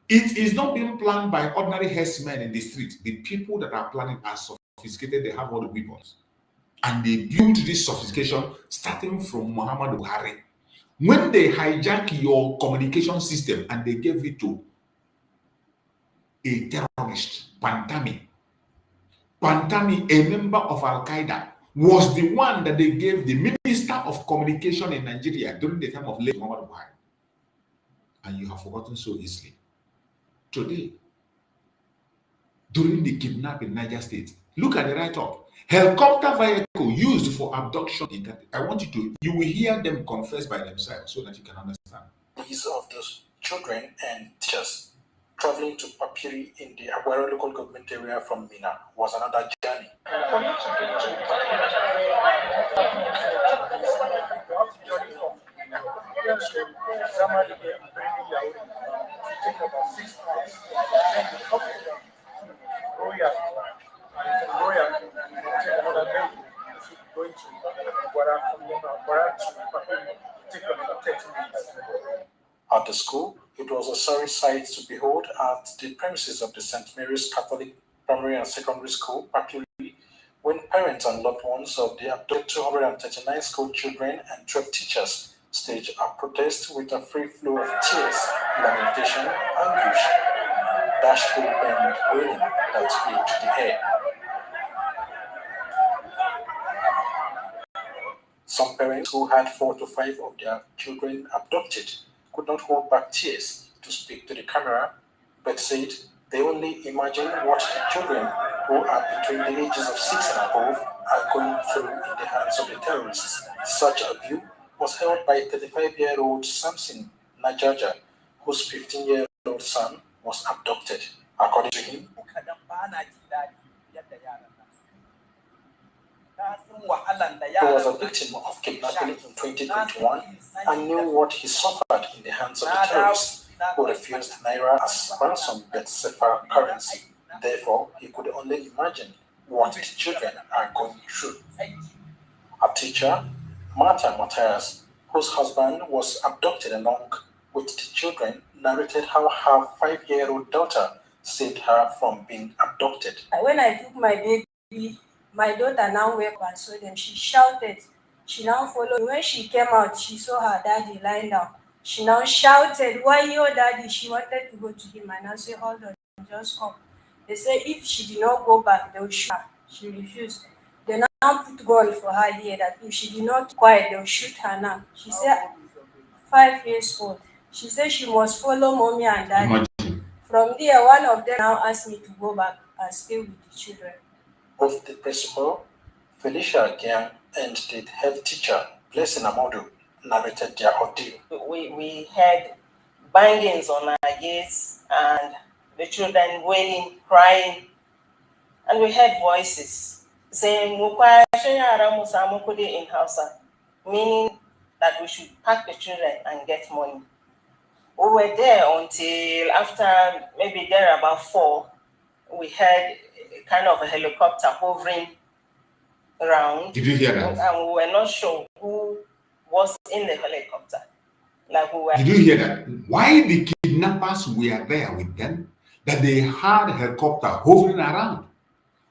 It is not being planned by ordinary herdsmen in the street. The people that are planning are sophisticated, they have all the weapons. And they build this sophistication starting from Muhammad Buhari. When they hijack your communication system and they gave it to a terrorist, Pantami, a member of Al-Qaeda, was the one that they gave the Minister of Communication in Nigeria during the time of late Muhammad Buhari. And you have forgotten so easily. Today, during the kidnapping in Niger State, look at the write-up. Helicopter vehicle used for abduction in Catholic. I want you will hear them confess by themselves so that you can understand. These of those children and teachers traveling to Papiri in the Aguero local government area from Mina was another journey. For you to get to Papiri, take about 6 hours. Then you come to Royal, and from Royal, you take another day. Going to Aguero to Papiri, take about 30 minutes. At the school, it was a sorry sight to behold at the premises of the St. Mary's Catholic Primary and Secondary School, Papiri, when parents and loved ones of the abducted 239 school children and 12 teachers staged a protest with a free flow of tears, lamentation, anguish, dashful and wailing that filled the air. Some parents who had 4 to 5 of their children abducted could not hold back tears to speak to the camera, but said they only imagine what the children who are between the ages of 6 and above are going through in the hands of the terrorists. Such a view was held by 35-year-old Samson Najaja, whose 15-year-old son was abducted. According to him, he was a victim of kidnapping in 2021 and knew what he suffered in the hands of the terrorists who refused Naira as ransom but SEFA currency. Therefore, he could only imagine what the children are going through. A teacher, Martha Matthias, whose husband was abducted along with the children, narrated how her 5-year-old daughter saved her from being abducted. When I took my baby, my daughter now woke up and saw them. She shouted. She now followed. When she came out, she saw her daddy lying down. She now shouted, "Why your daddy?" She wanted to go to him, and I said, "Hold on, just come." They said if she did not go back, they would shoot her. She refused. They now put gun for her here that if she did not keep quiet, they would shoot her now. She said 5 years old. She said she must follow mommy and daddy. From there, one of them now asked me to go back and stay with the children. Both the principal, Felicia Gang, and the head teacher, Blessing Amodu, narrated their ordeal. We had bangings on our gates and the children wailing, crying, and we heard voices saying, in Hausa, meaning that we should pack the children and get money. We were there until after maybe there about 4, we heard kind of a helicopter hovering around. Did you hear that? And we were not sure who was in the helicopter. Did you hear that? Why the kidnappers were there with them? That they had a helicopter hovering around.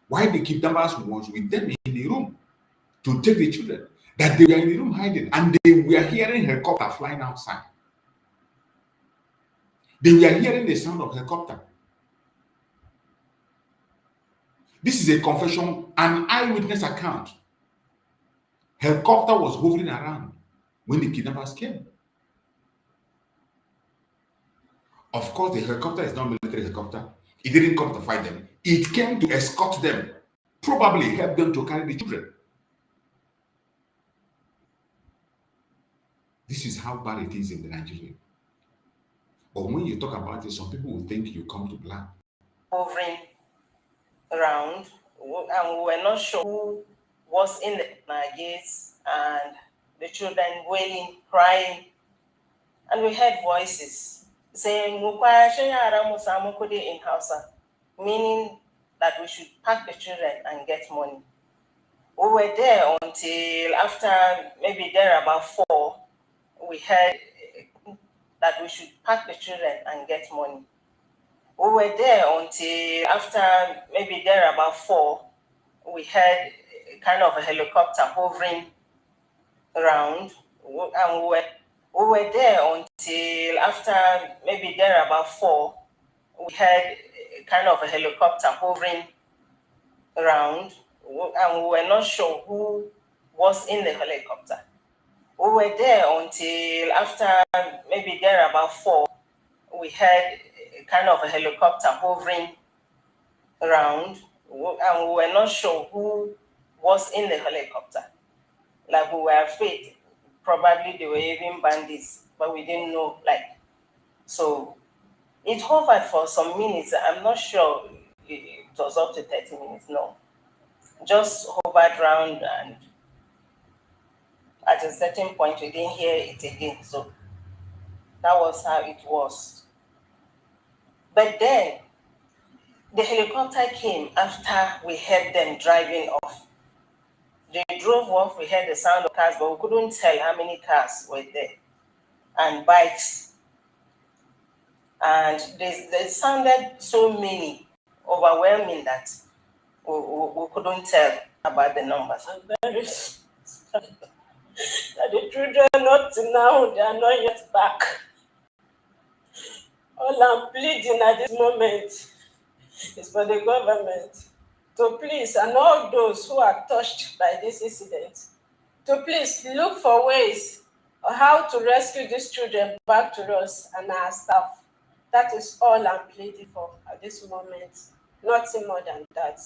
Why the kidnappers was with them in the room to take the children? that they were in the room hiding and they were hearing helicopter flying outside. They were hearing the sound of helicopter. This is a confession, an eyewitness account. Helicopter was hovering around when the kidnappers came. Of course, the helicopter is not a military helicopter. It didn't come to fight them. It came to escort them, probably help them to carry the children. This is how bad it is in the Nigeria. But when you talk about it, some people will think you come to black. Hovering around, and we were not sure who was in the Nigerians, and the children wailing, crying, and we heard voices saying in Hausa, meaning that we should pack the children and get money. We were there until after maybe there about 4, we heard that we should pack the children and get money. We were there until after maybe there about 4, we heard kind of a helicopter hovering around, and we were there until after maybe there about 4, we heard kind of a helicopter hovering around, and we were not sure who was in the helicopter. We were there until after maybe there about 4, we heard kind of a helicopter hovering around, and we were not sure who was in the helicopter. Like, we were afraid, probably they were even bandits, but we didn't know, like, so it hovered for some minutes. I'm not sure it was up to 30 minutes, no. Just hovered around, and at a certain point we didn't hear it again. So that was how it was. But then the helicopter came after we heard them driving off. They drove off, we heard the sound of cars, but we couldn't tell how many cars were there, and bikes. And they sounded so many, overwhelming, that we couldn't tell about the numbers. I'm very sad that the children up to now, they are not yet back. All I'm pleading at this moment is for the government to please, and all those who are touched by this incident, to please look for ways on how to rescue these children back to us and our staff. That is all I'm pleading for at this moment. Nothing more than that.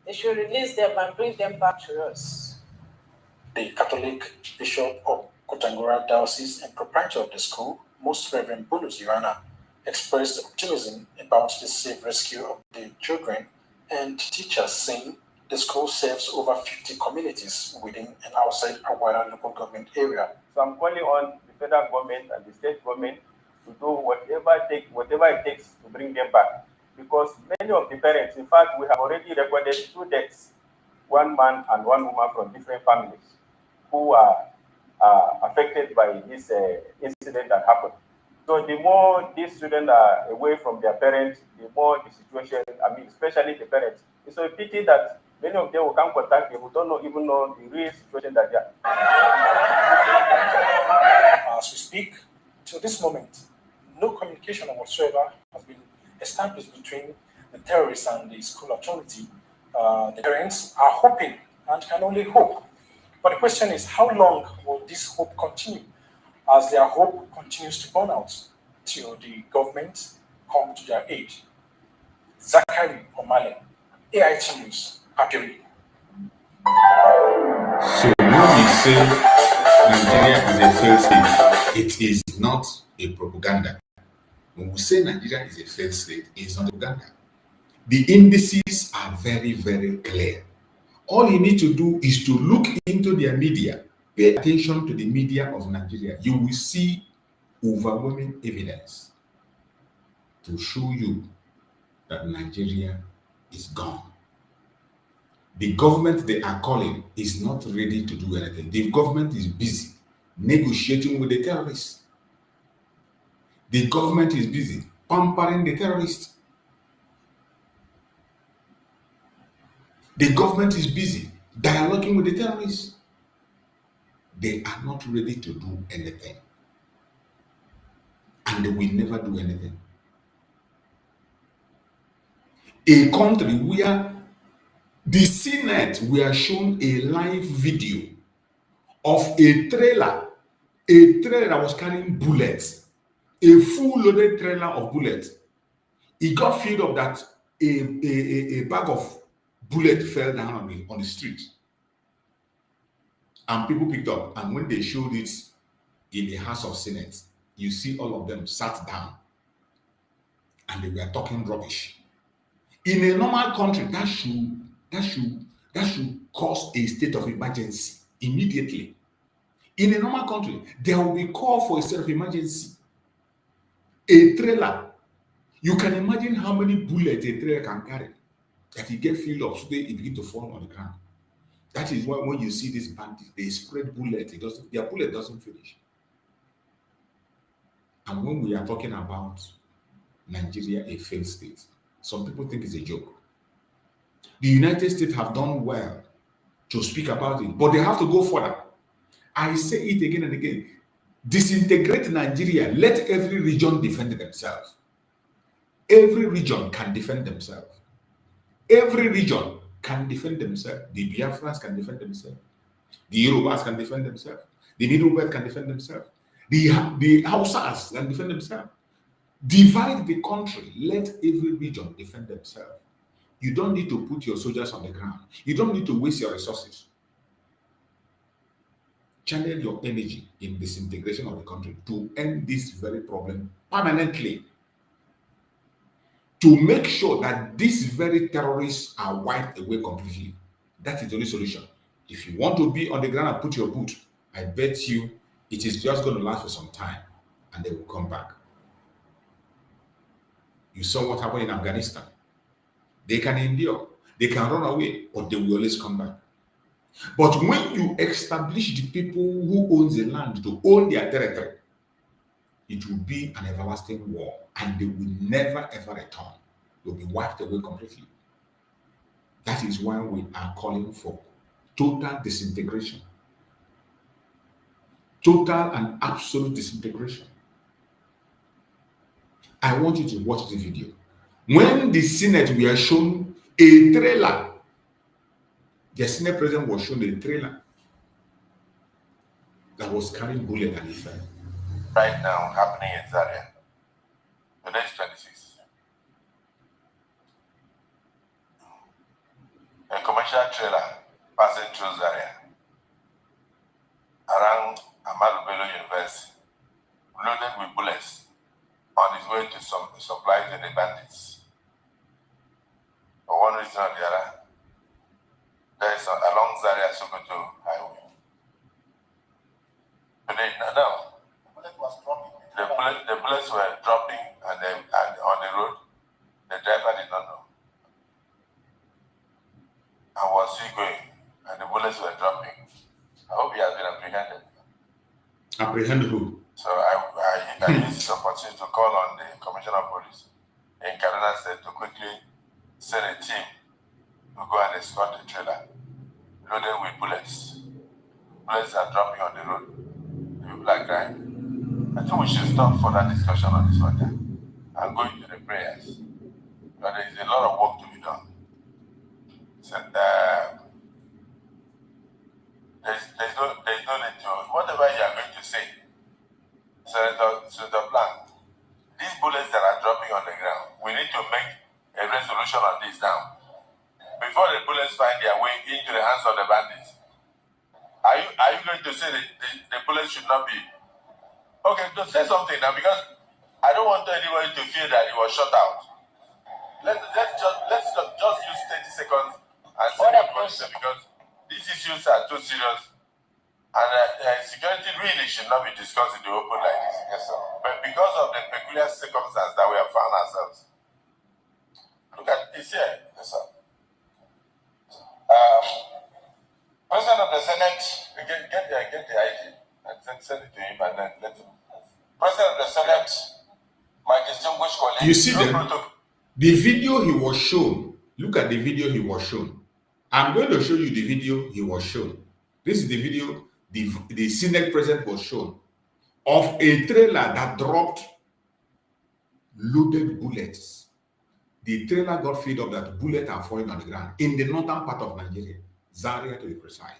They should release them and bring them back to us. The Catholic Bishop of Kotangora Diocese and proprietor of the school, Most Reverend Bulus Yohana, expressed optimism about the safe rescue of the children and teachers, saying the school serves over 50 communities within and outside Awara local government area. So I'm calling on the federal government and the state government to do whatever it takes to bring them back. Because many of the parents, in fact, we have already recorded 2 deaths, 1 man and 1 woman from different families who are affected by this incident that happened. So the more these children are away from their parents, the more the situation, especially the parents. It's a pity that many of them will come contact them who don't even know the real situation that they are. As we speak, till this moment, no communication whatsoever has been established between the terrorists and the school authority. The parents are hoping and can only hope. But the question is, how long will this hope continue, as their hope continues to burn out till the government come to their aid? Zachary Omale, AIT News, Papiri. So when we say Nigeria is a failed state, it is not a propaganda. When we say Nigeria is a failed state, it is not propaganda. The indices are very, very clear. All you need to do is to look into their media. Pay attention to the media of Nigeria. You will see overwhelming evidence to show you that Nigeria is gone. The government they are calling is not ready to do anything. The government is busy negotiating with the terrorists. The government is busy pampering the terrorists. The government is busy dialoguing with the terrorists. they are not ready to do anything. And they will never do anything. A country where the Senate were shown a live video of a trailer that was carrying bullets, a full loaded trailer of bullets. It got filled up that a bag of bullets fell down on the street. And people picked up. And when they showed it in the House of Senate, you see all of them sat down and they were talking rubbish. In a normal country, that should cause a state of emergency immediately. In a normal country, there will be call for a state of emergency. A trailer, you can imagine how many bullets a trailer can carry. If you get filled up, so they begin to fall on the ground. That is why when you see these bandits, they spread bullets. Their bullet doesn't finish. And when we are talking about Nigeria, a failed state, some people think it's a joke. The United States have done well to speak about it, but they have to go further. I say it again and again. Disintegrate Nigeria. Let every region defend themselves. Every region can defend themselves. Every region can defend themselves. The Biafrans can defend themselves. The Yorubas can defend themselves. The Middle Belt can defend themselves. The Hausas can defend themselves. Divide the country. Let every region defend themselves. You don't need to put your soldiers on the ground. You don't need to waste your resources. Channel your energy in disintegration of the country to end this very problem permanently. To make sure that these very terrorists are wiped away completely. That is the only solution. If you want to be on the ground and put your boot, I bet you it is just going to last for some time and they will come back. You saw what happened in Afghanistan. They can endure, they can run away, but they will always come back. But when you establish the people who own the land to own their territory, it will be an everlasting war and they will never ever return. They will be wiped away completely. That is why we are calling for total disintegration. Total and absolute disintegration. I want you to watch the video. When the Senate were shown a trailer, the Senate president was shown a trailer that was carrying bullets and he fell. Right now happening in Zaria. Today is 26. A commercial trailer passing through Zaria around Ahmadu Bello University, loaded with bullets, on its way to supply to the bandits. For one reason or the other, there is along Zaria Sokoto Highway. Today, now, the bullets were dropping and on the road. The driver did not know. And was he going? And the bullets were dropping. I hope he has been apprehended. Apprehend who? So I use this opportunity to call on the Commissioner of Police in Kaduna State to quickly send a team to go and escort the trailer loaded with bullets. Bullets are dropping on the road. The people are crying. I think we should stop further discussion on this matter and go into the prayers. But there is a lot of work to be done. So, there's no need to, whatever you are going to say, Senator Blank, these bullets that are dropping on the ground, we need to make a resolution on this now. Before the bullets find their way into the hands of the bandits. Are you going to say that the bullets should not be? Okay, to say something now, because I don't want anybody to feel that he was shot out. Let's just use 30 seconds and say what we want to say, because these issues are too serious. And security really should not be discussed in the open like this. Yes, sir. But because of the peculiar circumstance that we have found ourselves, look at this here. Yes, sir. President of the Senate, get the ID and send it to him and then let him. President of the Senate, my distinguished colleague. You see the video he was shown. Look at the video he was shown. I'm going to show you the video he was shown. This is the video the Senate president was shown of a trailer that dropped loaded bullets. The trailer got filled up that bullets are falling on the ground in the northern part of Nigeria, Zaria to be precise.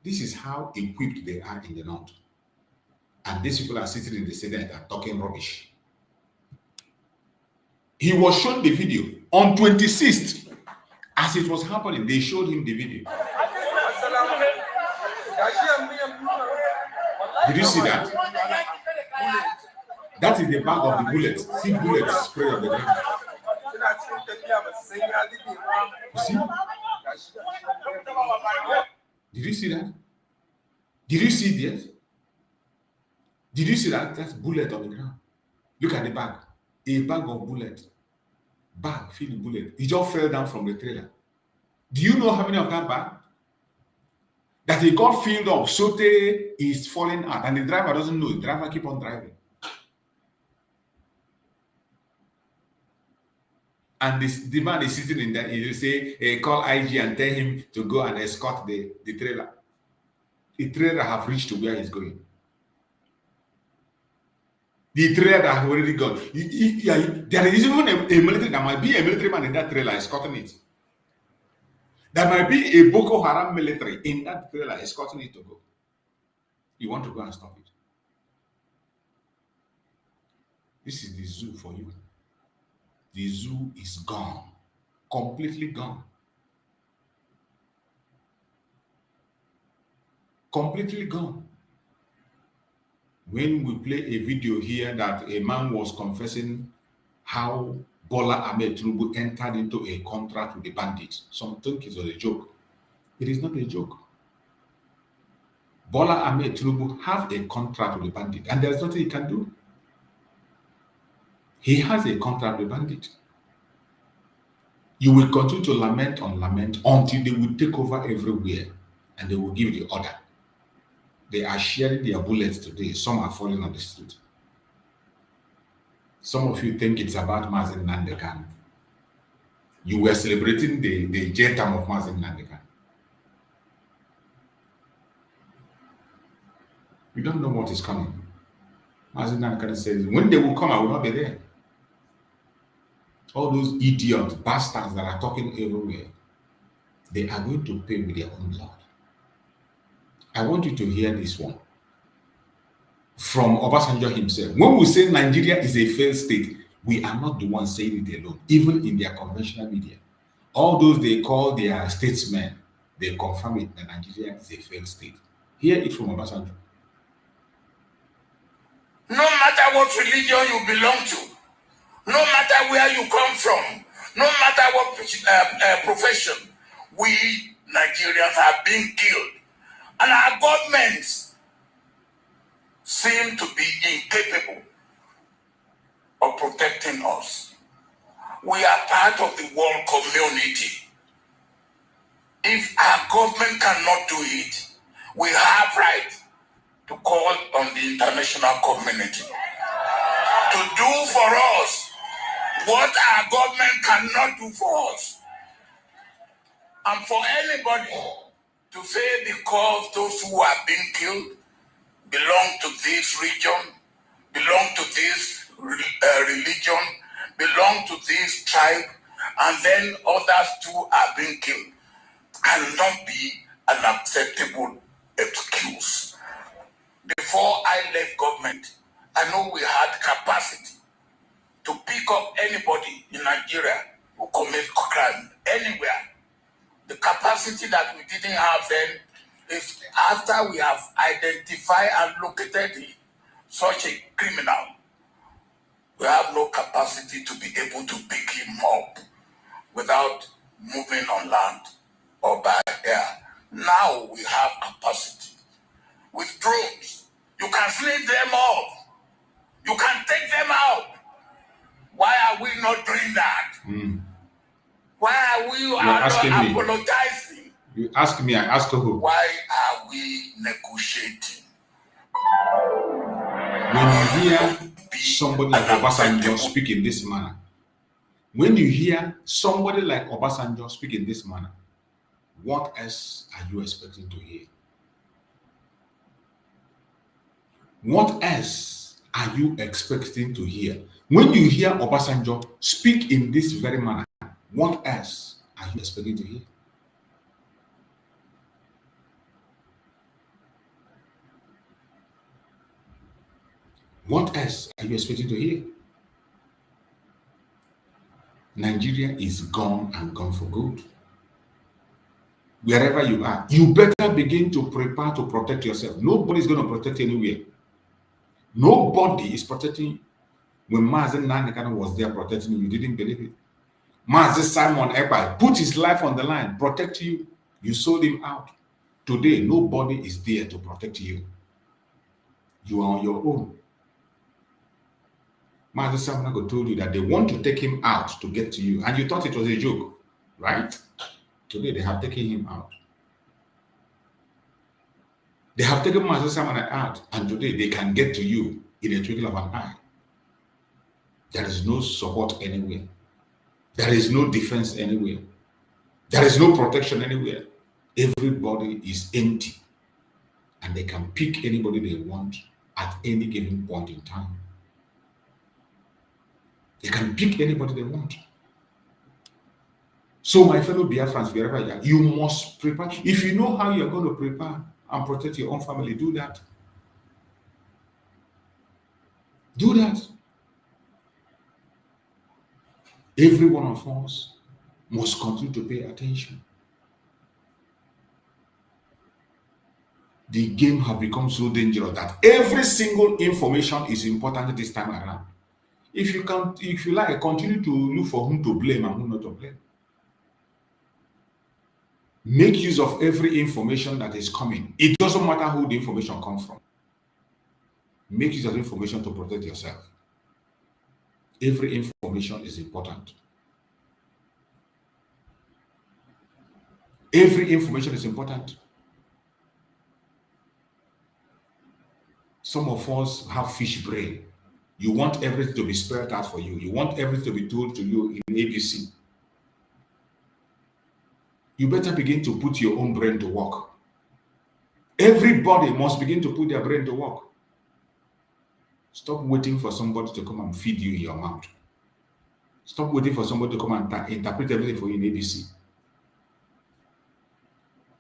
This is how equipped they are in the north. And these people are sitting in the Senate and talking rubbish. He was shown the video on 26th. As it was happening, they showed him the video. Did you see that? That is the bag of the bullets. See bullets spray on the ground. See? Did you see that? Did you see this? Did you see that? That's bullet on the ground. Look at the bag. A bag of bullets. Bag filled with bullet. He just fell down from the trailer. Do you know how many of that bag? That he got filled up, so is falling out, and the driver doesn't know. The driver keep on driving. And the man is sitting in there. He will say, call IG and tell him to go and escort the trailer. The trailer have reached to where he's going. The trailer have already gone. There is even a military. There might be a military man in that trailer escorting it. There might be a Boko Haram military in that trailer escorting it to go. You want to go and stop it. This is the zoo for you. The zoo is gone. Completely gone. Completely gone. When we play a video here that a man was confessing how Bola Ahmed Tinubu entered into a contract with the bandits, some think it was a joke. It is not a joke. Bola Ahmed Tinubu have a contract with the bandit, and there's nothing he can do. He has a contract with the bandit. You will continue to lament on lament until they will take over everywhere and they will give the order. They are sharing their bullets today. Some are falling on the street. Some of you think it's about Mazi Nnamdi Kanu. You were celebrating the jail term of Mazi Nnamdi Kanu. You don't know what is coming. Mazi Nnamdi Kanu says, when they will come, I will not be there. All those idiots, bastards that are talking everywhere, they are going to pay with their own blood. I want you to hear this one from Obasanjo himself. When we say Nigeria is a failed state, we are not the ones saying it alone, even in their conventional media. All those they call their statesmen, they confirm it that Nigeria is a failed state. Hear it from Obasanjo. No matter what religion you belong to, no matter where you come from, no matter what profession, we Nigerians have been killed. And our governments seem to be incapable of protecting us. We are part of the world community. If our government cannot do it, we have right to call on the international community to do for us what our government cannot do for us. And for anybody to say because those who have been killed belong to this region, belong to this religion, belong to this tribe, and then others too are being killed, cannot be an acceptable excuse. Before I left government, I know we had capacity to pick up anybody in Nigeria who commits crime anywhere. The capacity that we didn't have then is after we have identified and located such a criminal, we have no capacity to be able to pick him up without moving on land or by air. Now we have capacity. With drones, you can slit them up. You can take them out. Why are we not doing that? Why are we not apologizing? You ask me, I ask who? Why are we negotiating? When you hear somebody like Obasanjo speak in this manner, when you hear somebody like Obasanjo speak in this manner, what else are you expecting to hear? What else are you expecting to hear? When you hear Obasanjo speak in this very manner, what else are you expecting to hear? What else are you expecting to hear? Nigeria is gone and gone for good. Wherever you are, you better begin to prepare to protect yourself. Nobody is going to protect you anywhere. Nobody is protecting you. When Mazi Nnamdi Kanu was there protecting you, you didn't believe it. Mazi Simon Ekpa put his life on the line, protect you. You sold him out. Today, nobody is there to protect you. You are on your own. Mazi Simon told you that they want to take him out to get to you, and you thought it was a joke, right? Today, they have taken him out. They have taken Mazi Simon out, and today they can get to you in a twinkle of an eye. There is no support anywhere. There is no defense anywhere. There is no protection anywhere. Everybody is empty, and they can pick anybody they want at any given point in time. They can pick anybody they want. So, my fellow Biafrans, wherever you are, you must prepare. If you know how you're going to prepare and protect your own family, do that. Do that. Every one of us must continue to pay attention. The game has become so dangerous that every single information is important this time around. If you like, continue to look for whom to blame and whom not to blame. Make use of every information that is coming. It doesn't matter who the information comes from. Make use of information to protect yourself. Every information is important. Every information is important. Some of us have fish brain. You want everything to be spelled out for you. You want everything to be told to you in ABC. You better begin to put your own brain to work. Everybody must begin to put their brain to work. Stop waiting for somebody to come and feed you in your mouth. Stop waiting for somebody to come and interpret everything for you in ABC.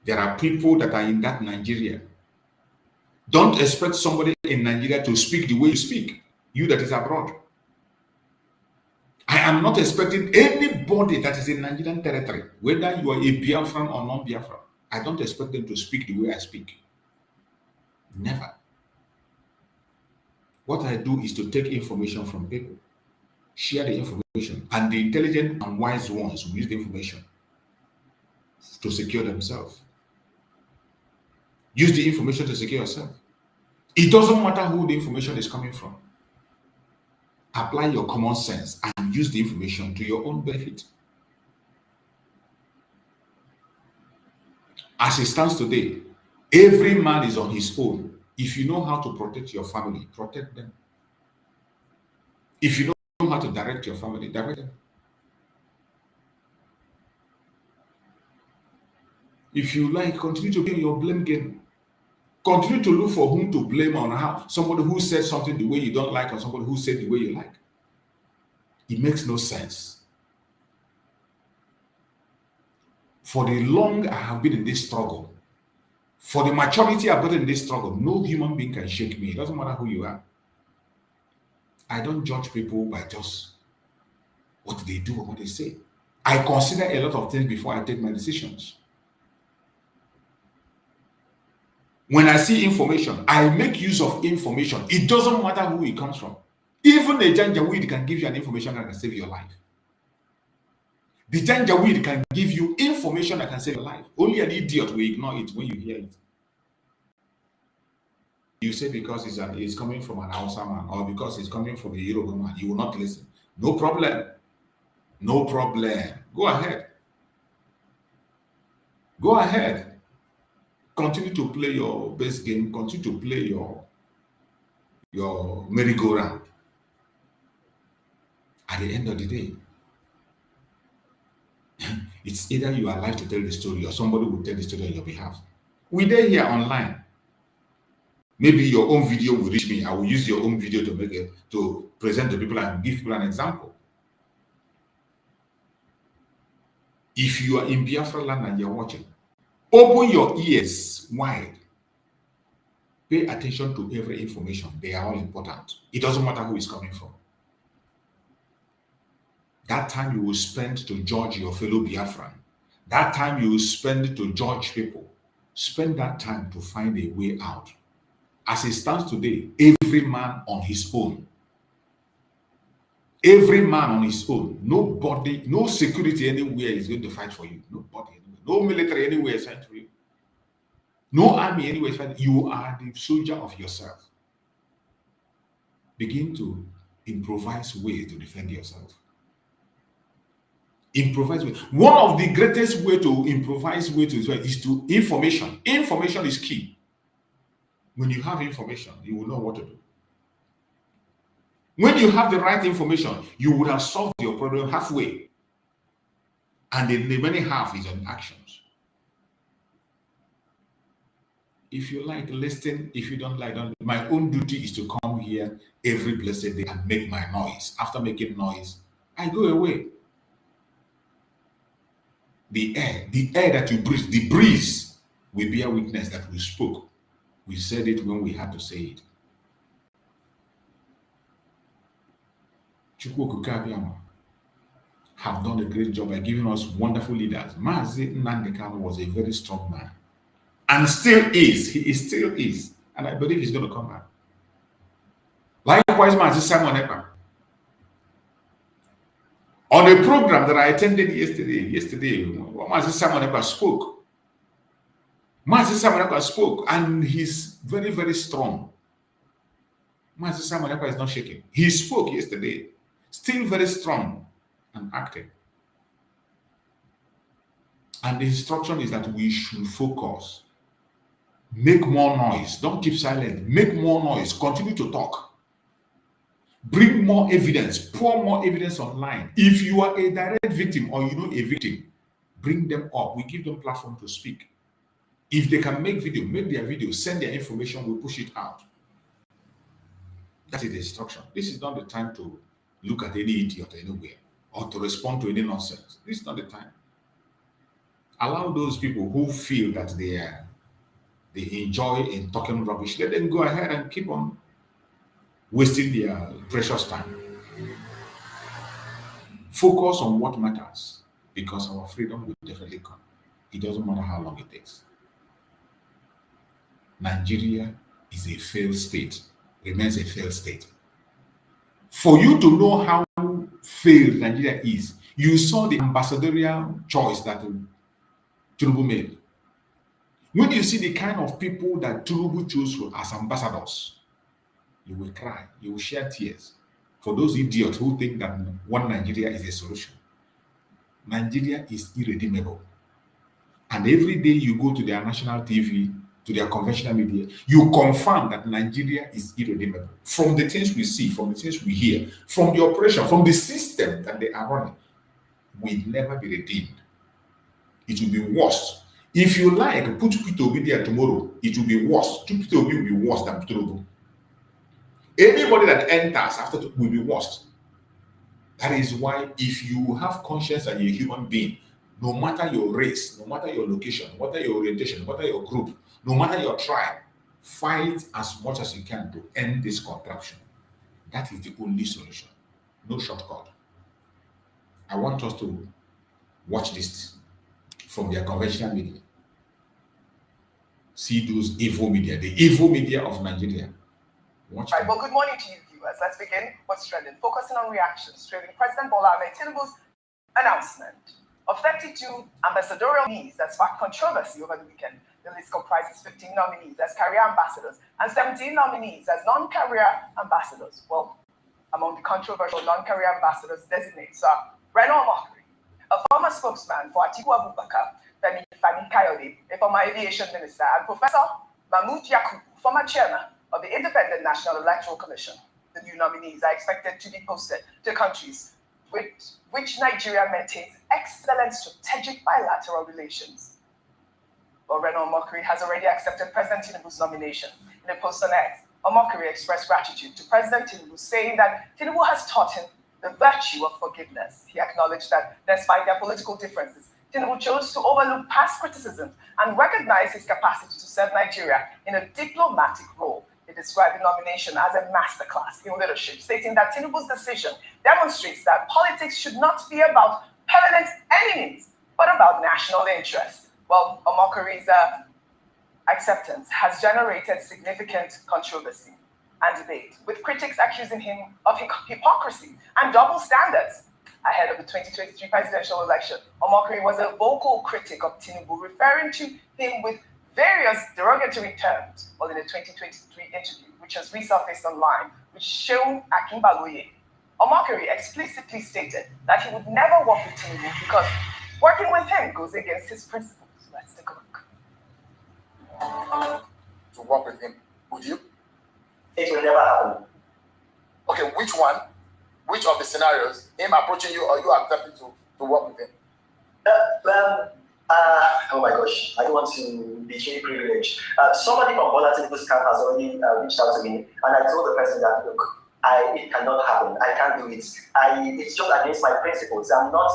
There are people that are in that Nigeria. Don't expect somebody in Nigeria to speak the way you speak, you that is abroad. I am not expecting anybody that is in Nigerian territory, whether you are a Biafran or non-Biafran. I don't expect them to speak the way I speak. Never. What I do is to take information from people, share the information, and the intelligent and wise ones will use the information to secure themselves. Use the information to secure yourself. It doesn't matter who the information is coming from. Apply your common sense and use the information to your own benefit. As it stands today, every man is on his own. If you know how to protect your family, protect them. If you know how to direct your family, direct them. If you like, continue to play your blame game. Continue to look for whom to blame on how somebody who said something the way you don't like or somebody who said the way you like. It makes no sense. For the long I have been in this struggle, for the maturity I've gotten in this struggle, no human being can shake me. It doesn't matter who you are. I don't judge people by just what they do or what they say. I consider a lot of things before I take my decisions. When I see information, I make use of information. It doesn't matter who it comes from. Even a Janjaweed can give you an information that can save your life. The Janjaweed can give you information that can save your life. Only an idiot will ignore it when you hear it. You say because it's coming from an Hausa man or because it's coming from a Yoruba man, you will not listen. No problem. No problem. Go ahead. Go ahead. Continue to play your best game. Continue to play your merry-go-round. At the end of the day, it's either you are alive to tell the story or somebody will tell the story on your behalf. We are here online. Maybe your own video will reach me. I will use your own video to present to people and give people an example. If you are in Biafra land and you're watching, open your ears wide. Pay attention to every information. They are all important. It doesn't matter who is coming from. That time you will spend to judge your fellow Biafran. That time you will spend to judge people. Spend that time to find a way out. As it stands today, every man on his own. Every man on his own. Nobody, no security anywhere is going to fight for you. Nobody, no military anywhere is fighting for you. No army anywhere is fighting. You are the soldier of yourself. Begin to improvise ways to defend yourself. Improvise way. One of the greatest way to improvise way to is to information. Information is key. When you have information, you will know what to do. When you have the right information, you would have solved your problem halfway. And the remaining half is on actions. If you like, listen. If you don't like, don't. My own duty is to come here every blessed day and make my noise. After making noise, I go away. The air that you breathe, the breeze will bear witness that we spoke. We said it when we had to say it. Have done a great job by giving us wonderful leaders. Mazi Nnamdi Kanu was a very strong man. And still is. He still is. And I believe he's going to come back. Likewise, Mazi Simon Ekpa. On a program that I attended yesterday, Mazi Simon Ekpa spoke. Mazi Simon Ekpa spoke, and he's very, very strong. Mazi Simon Ekpa is not shaking. He spoke yesterday, still very strong and active. And the instruction is that we should focus. Make more noise. Don't keep silent. Make more noise. Continue to talk. Bring more evidence. Pour more evidence online. If you are a direct victim or you know a victim, bring them up. We give them platform to speak. If they can make video, make their video, send their information, we push it out. That is the instruction. This is not the time to look at any idiot anywhere or to respond to any nonsense. This is not the time. Allow those people who feel that they enjoy in talking rubbish, let them go ahead and keep on wasting their precious time. Focus on what matters, because our freedom will definitely come. It doesn't matter how long it takes. Nigeria is a failed state, remains a failed state. For you to know how failed Nigeria is, you saw the ambassadorial choice that Tinubu made. When you see the kind of people that Tinubu chose as ambassadors, you will cry, you will shed tears. For those idiots who think that one Nigeria is a solution, Nigeria is irredeemable. And every day you go to their national TV, to their conventional media, you confirm that Nigeria is irredeemable. From the things we see, from the things we hear, from the operation, from the system that they are running, will never be redeemed. It will be worse. If you like, put Peter Obi there tomorrow, it will be worse. Peter Obi will be worse than Peter Obi. Anybody that enters after will be worse. That is why if you have conscience and you're a human being, no matter your race, no matter your location, no matter your orientation, no matter your group, no matter your tribe, fight as much as you can to end this contraption. That is the only solution. No shortcut. I want us to watch this from their conventional media. See those evil media, the evil media of Nigeria. Watch them. Well, good morning to you, viewers. Let's begin what's trending. Focusing on reactions, trailing President Bola Ahmed Tinubu's announcement of 32 ambassadorial nominees that sparked controversy over the weekend. The list comprises 15 nominees as career ambassadors and 17 nominees as non-career ambassadors. Well, among the controversial non-career ambassadors designated are Reno Omokri, a former spokesman for Atiku Abubakar, Femi Kayode, a former aviation minister, and Professor Mahmoud Yakubu, former chairman of the Independent National Electoral Commission. The new nominees are expected to be posted to countries with which Nigeria maintains excellent strategic bilateral relations. Well, Reno Omokri has already accepted President Tinubu's nomination. In a post on X, Omokri expressed gratitude to President Tinubu, saying that Tinubu has taught him the virtue of forgiveness. He acknowledged that despite their political differences, Tinubu chose to overlook past criticisms and recognize his capacity to serve Nigeria in a diplomatic role. He described the nomination as a masterclass in leadership, stating that Tinubu's decision demonstrates that politics should not be about permanent enemies, but about national interest. Well, Omokri's acceptance has generated significant controversy and debate, with critics accusing him of hypocrisy and double standards. Ahead of the 2023 presidential election, Omokri was a vocal critic of Tinubu, referring to him with various derogatory terms. Well, in a 2023 interview, which has resurfaced online, with Seun Akinbaloye, Omokri explicitly stated that he would never work with Tinubu because working with him goes against his principles. Let's take a look. To work with him, would you? It will never happen. Okay, which one? Which of the scenarios? Him approaching you or you accepting to work with him? Oh my gosh, I don't want to betray privilege. Somebody from Bola Tinubu's camp has already reached out to me, and I told the person that, look, it cannot happen. I can't do it. It's just against my principles. I'm not.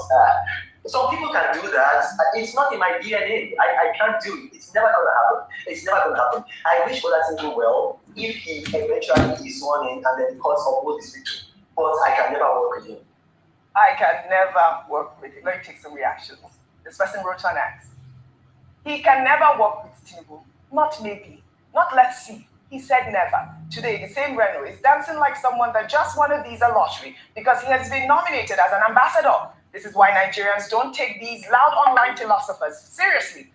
Some people can do that. It's not in my DNA. I can't do it. It's never gonna happen. It's never gonna happen. I wish Bola Tinubu well if he eventually is sworn in and then the courts uphold his victory. But I can never work with him. I can never work with him. Let me take some reactions. This person wrote on X. He can never work with Tinubu. Not maybe. Not let's see. He said never. Today, the same Reno is dancing like someone that just won a visa lottery because he has been nominated as an ambassador. This is why Nigerians don't take these loud online philosophers seriously.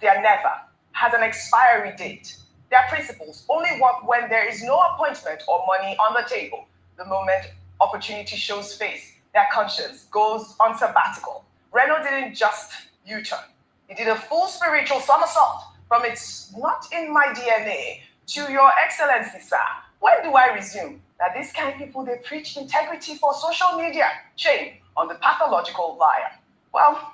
Their never has an expiry date. Their principles only work when there is no appointment or money on the table. The moment opportunity shows face, their conscience goes on sabbatical. Reno didn't just U-turn. He did a full spiritual somersault from it's not in my DNA to your excellency, sir. When do I resume? That these kind of people, they preach integrity for social media. Shame on the pathological liar. Well,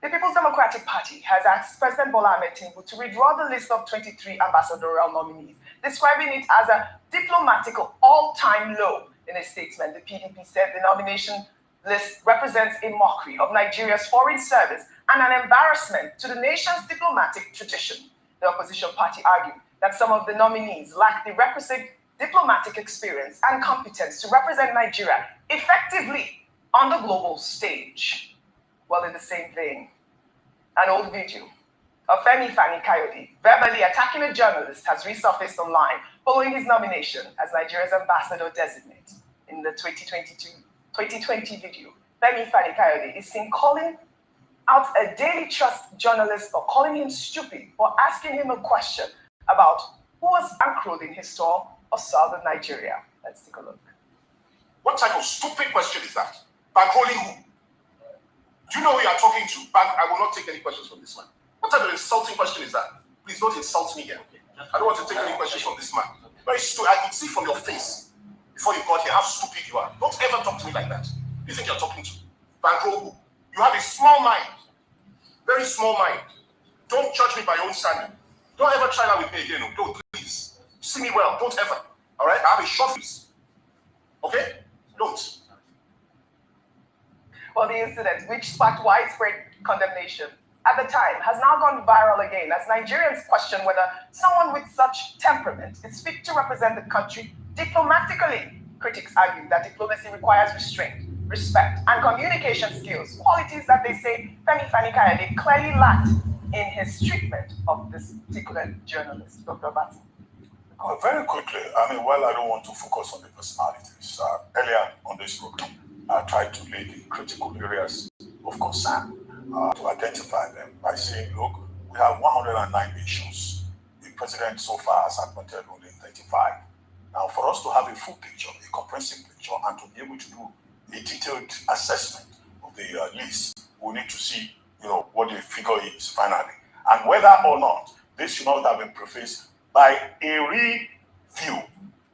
the People's Democratic Party has asked President Bola Ahmed Tinubu to withdraw the list of 23 ambassadorial nominees, describing it as a diplomatical all-time low. In a statement, the PDP said the nomination list represents a mockery of Nigeria's foreign service and an embarrassment to the nation's diplomatic tradition. The opposition party argued that some of the nominees lack the requisite diplomatic experience and competence to represent Nigeria effectively on the global stage. Well, in the same vein, an old video of Femi Fani-Kayode verbally attacking a journalist has resurfaced online following his nomination as Nigeria's ambassador designate. In the 2020 video, Femi Fani-Kayode is seen calling out a Daily Trust journalist for calling him stupid for asking him a question about who was bankrolling his store of southern Nigeria. Let's take a look. What type of stupid question is that? Bankrolling who? Do you know who you are talking to? I will not take any questions from this man. What type of insulting question is that? Please don't insult me here. I don't want to take any questions from this man. Very stupid. I could see from your face before you got here how stupid you are. Don't ever talk to me like that. Who do you think you're talking to? Bankroll who? You have a small mind. Very small mind. Don't judge me by your own standing. Don't ever try that with me again. Don't, please. See me well. Don't ever. All right? I have a short fuse. Okay? Don't. Well, the incident, which sparked widespread condemnation at the time, has now gone viral again as Nigerians question whether someone with such temperament is fit to represent the country diplomatically. Critics argue that diplomacy requires restraint, respect, and communication skills, qualities that they say Femi Fani-Kayode clearly lacked in his treatment of this particular journalist, Dr. Bati. Very quickly, while I don't want to focus on the personalities, earlier on this program, I tried to lay the critical areas of concern to identify them by saying, look, we have 109 nations. The president so far has appointed only 35. Now, for us to have a full picture, a comprehensive picture, and to be able to do a detailed assessment of the list, we need to see, what the figure is finally, and whether or not this should not have been prefaced by a review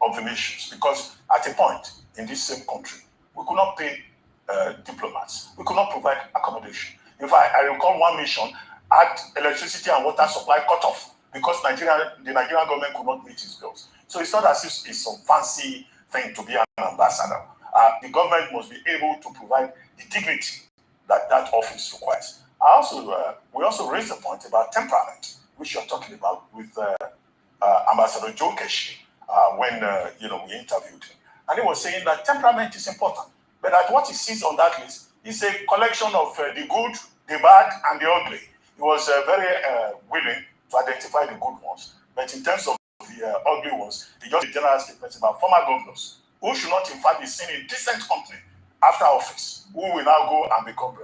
of the nations. Because at a point in this same country, we could not pay diplomats. We could not provide accommodation. In fact, I recall one mission had electricity and water supply cut off because the Nigerian government could not meet his bills. So it's not as if it's some fancy thing to be an ambassador. The government must be able to provide the dignity that that office requires. We also raised the point about temperament, which you're talking about with Ambassador Joe Keshi when we interviewed him, and he was saying that temperament is important, but that what he sees on that list is a collection of the good, the bad, and the ugly. He was very willing to identify the good ones, but in terms of the ugly ones, he just made general statements about former governors who should not in fact be seen in decent company after office, who will now go and become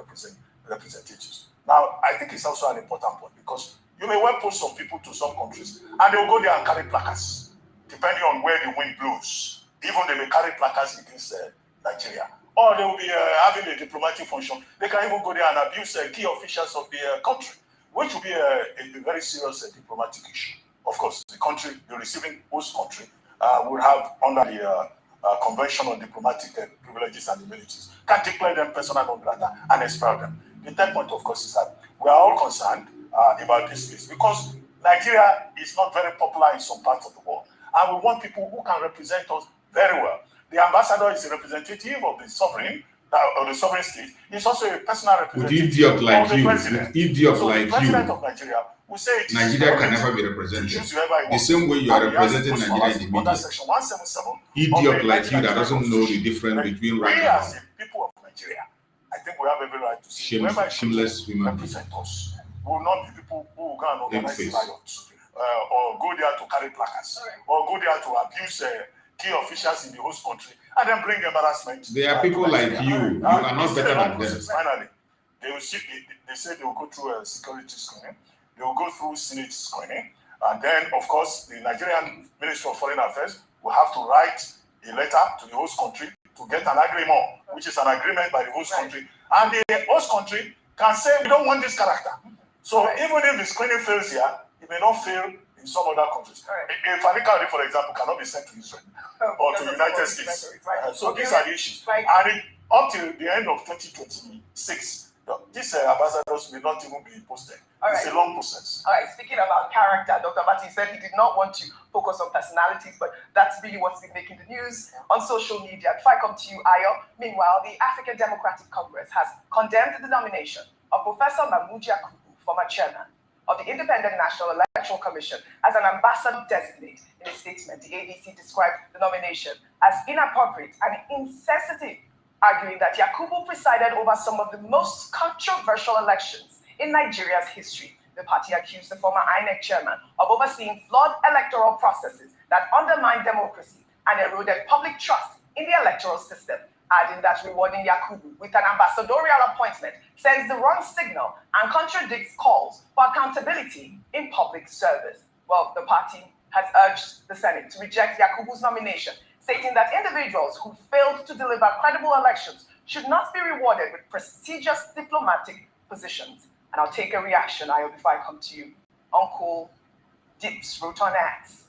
representatives. Now, I think it's also an important point, because you may well post some people to some countries and they'll go there and carry placards, depending on where the wind blows. Even they may carry placards against Nigeria. Or they will be having a diplomatic function. They can even go there and abuse key officials of the country, which will be a very serious diplomatic issue. Of course, the receiving host country will have, under the Convention on Diplomatic Privileges and Immunities, can declare them persona non grata and expel them. The third point, of course, is that we are all concerned about this case, because Nigeria is not very popular in some parts of the world, and we want people who can represent us very well. The ambassador is a representative of the sovereign state. He's also a personal representative with idiot like of the you, president. with idiot So like the president you, of Nigeria will say Nigeria can never be represented. The same way you are representing Nigeria in the media. Section 177 Idiot like you that doesn't know the difference between right and we as wrong. the people of Nigeria, I think we have every right to say whoever Shameless human being. represent us. We will not be people who will go and organize riots, or go there to carry placards, or go there to abuse key officials in the host country and then bring embarrassment. There are people like you. You are not better than them. Finally, they say they will go through a security screening. They will go through Senate screening. And then, of course, the Nigerian Ministry of Foreign Affairs will have to write a letter to the host country to get an agreement, which is an agreement by the host country. And the host country can say, we don't want this character. So even if the screening fails here, it may not fail in some other countries. A Fanikari, for example, cannot be sent to Israel or to the United States. So these are the issues. And up till the end of 2026, these ambassadors will not even be posted. It's a long process. All right, speaking about character, Dr. Bati said he did not want to focus on personalities, but that's really what's been making the news on social media. If I come to you, Ayo, meanwhile, the African Democratic Congress has condemned the nomination of Professor Mazi Nnamdi Kanu, former chairman of the Independent National Electoral Commission, as an ambassador designate. In a statement, the ADC described the nomination as inappropriate and insensitive, arguing that Yakubu presided over some of the most controversial elections in Nigeria's history. The party accused the former INEC chairman of overseeing flawed electoral processes that undermined democracy and eroded public trust in the electoral system, adding that rewarding Yakubu with an ambassadorial appointment sends the wrong signal and contradicts calls for accountability in public service. Well, the party has urged the Senate to reject Yakubu's nomination, stating that individuals who failed to deliver credible elections should not be rewarded with prestigious diplomatic positions. And I'll take a reaction, Ayo, before I come to you. Uncle Dips wrote on X.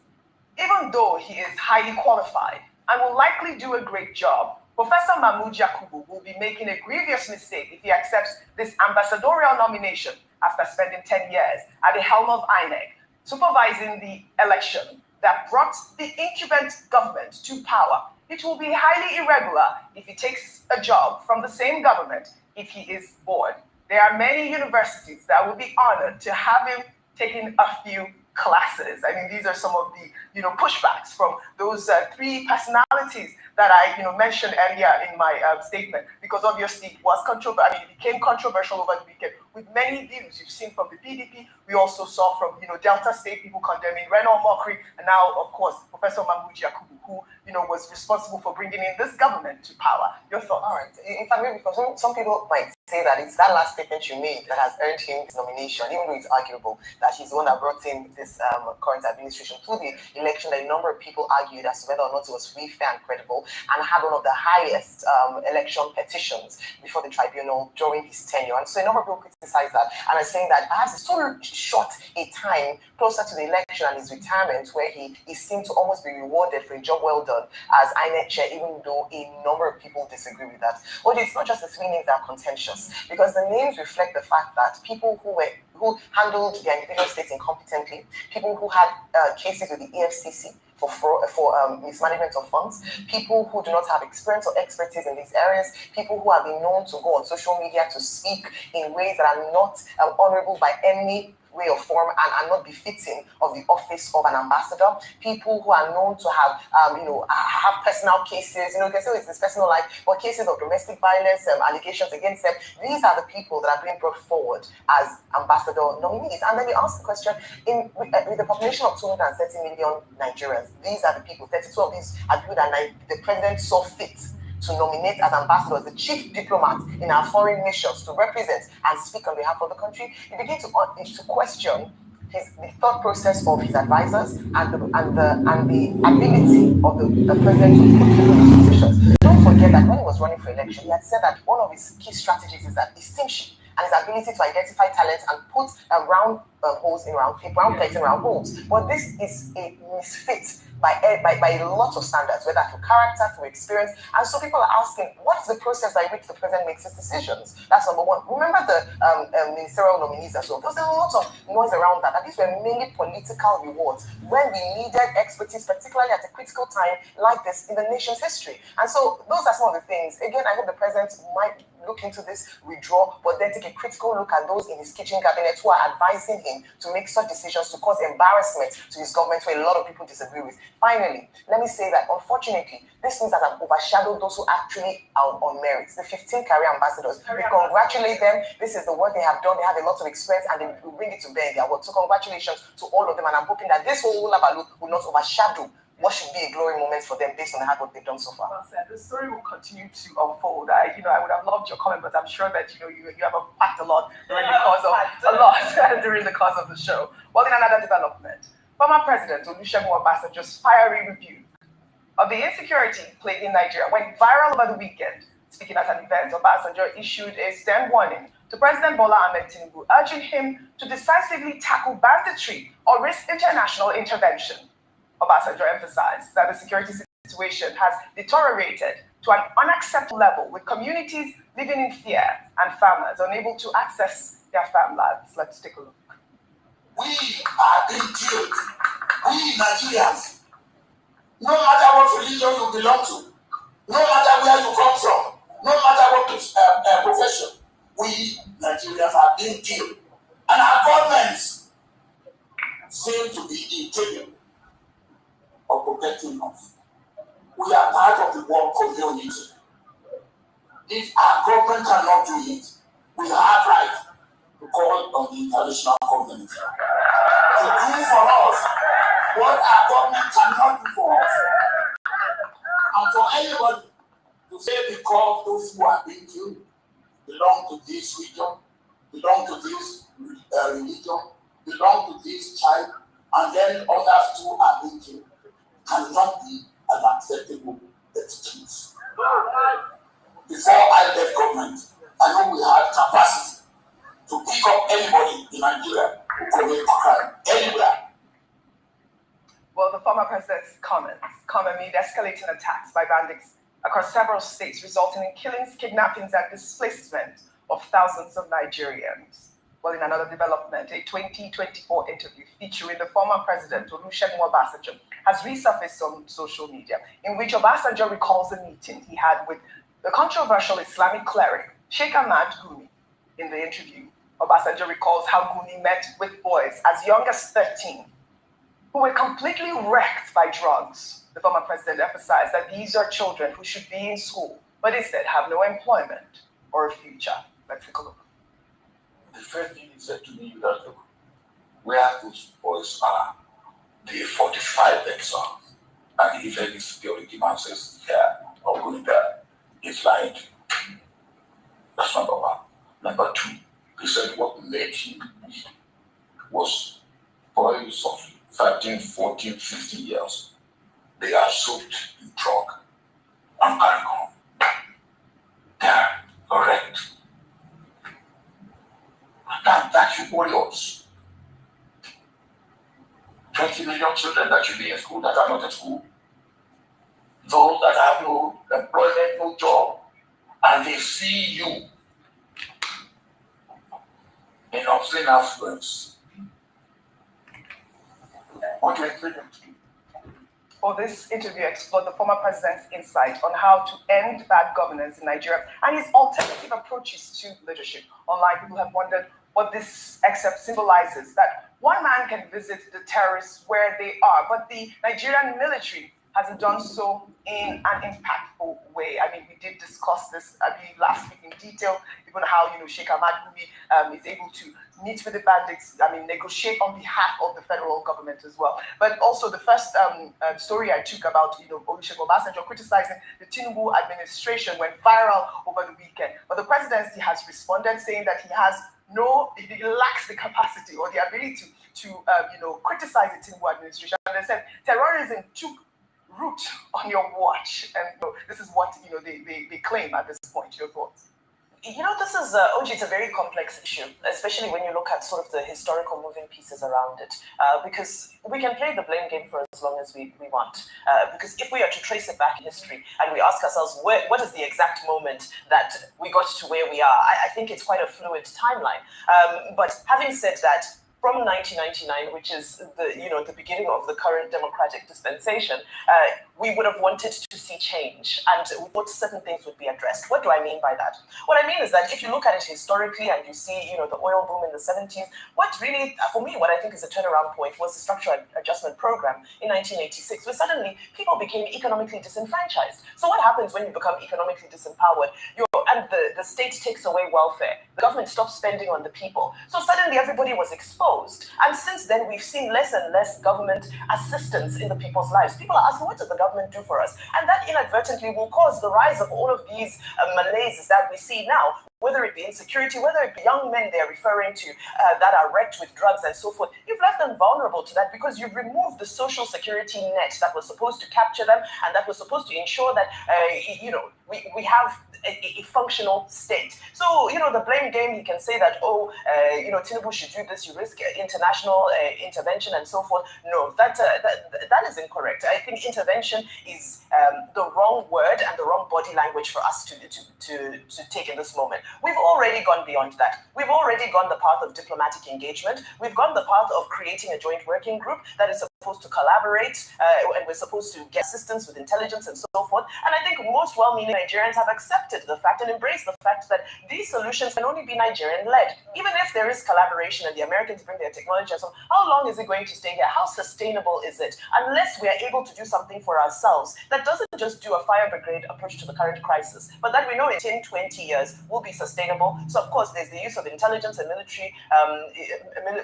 Even though he is highly qualified and will likely do a great job, Professor Mazi Nnamdi will be making a grievous mistake if he accepts this ambassadorial nomination after spending 10 years at the helm of INEC, supervising the election that brought the incumbent government to power. It will be highly irregular if he takes a job from the same government if he is bored. There are many universities that would be honored to have him taking a few classes. I mean, these are some of the pushbacks from those three personalities that I mentioned earlier in my statement, because obviously it was it became controversial over the weekend with many views you've seen from the PDP. We also saw from Delta State people condemning Renault Mokri, and now of course Professor Mazi Nnamdi, who was responsible for bringing in this government to power. Your thoughts? All right. In fact, maybe because some people might say that it's that last statement you made that has earned him his nomination, even though it's arguable that he's the one that brought in this current administration to the election. That a number of people argued as to whether or not it was free, fair, and credible, and had one of the highest election petitions before the tribunal during his tenure. And so a number of people criticized that and are saying that perhaps it's so short a time closer to the election and his retirement, where he seemed to almost be rewarded for a job well done as INEC chair, even though a number of people disagree with that. But it's not just the three names that are contentious, because the names reflect the fact that people who handled their individual states incompetently, people who had cases with the EFCC for mismanagement of funds, people who do not have experience or expertise in these areas, people who have been known to go on social media to speak in ways that are not honorable by any way or form and are not befitting of the office of an ambassador, people who are known to have have personal cases, you can say it's personal life, but cases of domestic violence, allegations against them. These are the people that are being brought forward as ambassador nominees. And then we ask the question, with the population of 230 million Nigerians, these are the people, 32 of these are people that the president saw fit to nominate as ambassadors, the chief diplomat in our foreign nations, to represent and speak on behalf of the country. You begin to question the thought process of his advisors and the ability of the president to put people in positions. Don't forget that when he was running for election, he had said that one of his key strategies is that his teamship and his ability to identify talent and put round pegs in round holes. But this is a misfit by a lot of standards, whether through character, through experience. And so people are asking, what is the process by which the president makes his decisions? That's number one. Remember the ministerial nominees as well. There was a lot of noise around that. And these were mainly political rewards when we needed expertise, particularly at a critical time like this in the nation's history. And so those are some of the things. Again, I hope the president might look into this, withdraw, but then take a critical look at those in his kitchen cabinet who are advising him to make such decisions to cause embarrassment to his government, where a lot of people disagree with. Finally, let me say that unfortunately, this means that I've overshadowed those who actually are on merits. The 15 career ambassadors, we congratulate them. This is the work they have done. They have a lot of experience and they will bring it to bear in their work. So congratulations to all of them, and I'm hoping that this whole Labalu will not overshadow what should be a glory moment for them based on the hard work they've done so far. Well said. The story will continue to unfold. I would have loved your comment, but I'm sure that you have unpacked a lot during the course of the show. Well, in another development, former President Olusegun Obasanjo's fiery rebuke of the insecurity plaguing Nigeria went viral over the weekend. Speaking at an event, Obasanjo issued a stern warning to President Bola Ahmed Tinubu, urging him to decisively tackle banditry or risk international intervention. Obasanjo emphasized that the security situation has deteriorated to an unacceptable level, with communities living in fear and farmers unable to access their farmlands. Let's take a look. We are being killed. We Nigerians. No matter what religion you belong to, no matter where you come from, no matter what profession, we Nigerians are being killed. And our governments seem to be incapable of protecting us. We are part of the world community. If our government cannot do it, we have right to call on the international community to do for us what our government cannot do for us. And for anybody to say because those who are being killed belong to this region, belong to this religion, belong to this tribe, and then others too are being killed, cannot be an acceptable excuse. Before I left government, I know we had capacity to pick up anybody in Nigeria who commits crime anywhere. Well, the former president's comments come amid escalating attacks by bandits across several states, resulting in killings, kidnappings, and displacement of thousands of Nigerians. Well, in another development, a 2024 interview featuring the former president, Olusegun Obasanjo, has resurfaced on social media, in which Obasanjo recalls a meeting he had with the controversial Islamic cleric, Sheikh Ahmad Gumi. In the interview, Obasanjo recalls how Gumi met with boys as young as 13, who were completely wrecked by drugs. The former president emphasized that these are children who should be in school, but instead have no employment or a future. Let's take a look. The first thing he said to me was, look, where those boys are, they 45 themselves. And if any security man says, yeah, or going there, he's lying to you. That's number one. Number two, he said what made him was boys of 13, 14, 15 years. They are soaked in drug and alcohol. They are correct. That should worry us. 20 20 million children that should be in school that are not in school. Those that have no employment, no job, and they see you in obscene affluence. What do you expect them to do? For this interview, explored the former president's insight on how to end bad governance in Nigeria and his alternative approaches to leadership. Online, people have wondered what this excerpt symbolizes, that one man can visit the terrorists where they are, but the Nigerian military hasn't done so in an impactful way. I mean, we did discuss this, I believe, last week in detail, even how, Sheikh Ahmad Gumi is able to meet with the bandits, negotiate on behalf of the federal government as well. But also the first story I took about, Olusegun Obasanjo criticizing the Tinubu administration went viral over the weekend. But the presidency has responded, saying that he lacks the capacity or the ability to criticize the Tinubu administration. And they said terrorism took root on your watch, and this is what they claim at this point. Your thoughts? This is OG. It's a very complex issue, especially when you look at sort of the historical moving pieces around it. Because we can play the blame game for as long as we want. Because if we are to trace it back in history and we ask ourselves what is the exact moment that we got to where we are, I think it's quite a fluid timeline. But having said that, from 1999, which is the beginning of the current democratic dispensation, we would have wanted to see change, and we thought certain things would be addressed. What do I mean by that? What I mean is that if you look at it historically and you see, the oil boom in the 70s, what really, for me, what I think is a turnaround point was the structural adjustment program in 1986, where suddenly people became economically disenfranchised. So what happens when you become economically disempowered? And the state takes away welfare. The government stops spending on the people. So suddenly everybody was exposed. And since then, we've seen less and less government assistance in the people's lives. People are asking, what does the government do for us? And that inadvertently will cause the rise of all of these malaises that we see now, whether it be insecurity, whether it be young men they're referring to that are wrecked with drugs and so forth. You've left them vulnerable to that because you've removed the social security net that was supposed to capture them and that was supposed to ensure that, we have a functional state. So, the blame game, you can say that, Tinubu should do this, you risk international intervention and so forth. No, that is incorrect. I think intervention is the wrong word and the wrong body language for us to take in this moment. We've already gone beyond that. We've already gone the path of diplomatic engagement. We've gone the path of creating a joint working group that is supposed to collaborate, and we're supposed to get assistance with intelligence and so forth. And I think most well-meaning Nigerians have accepted the fact and embraced the fact that these solutions can only be Nigerian-led. Even if there is collaboration and the Americans bring their technology and so on, how long is it going to stay here? How sustainable is it? Unless we are able to do something for ourselves that doesn't just do a fire brigade approach to the current crisis, but that we know in 10, 20 years will be sustainable. So, of course, there's the use of intelligence and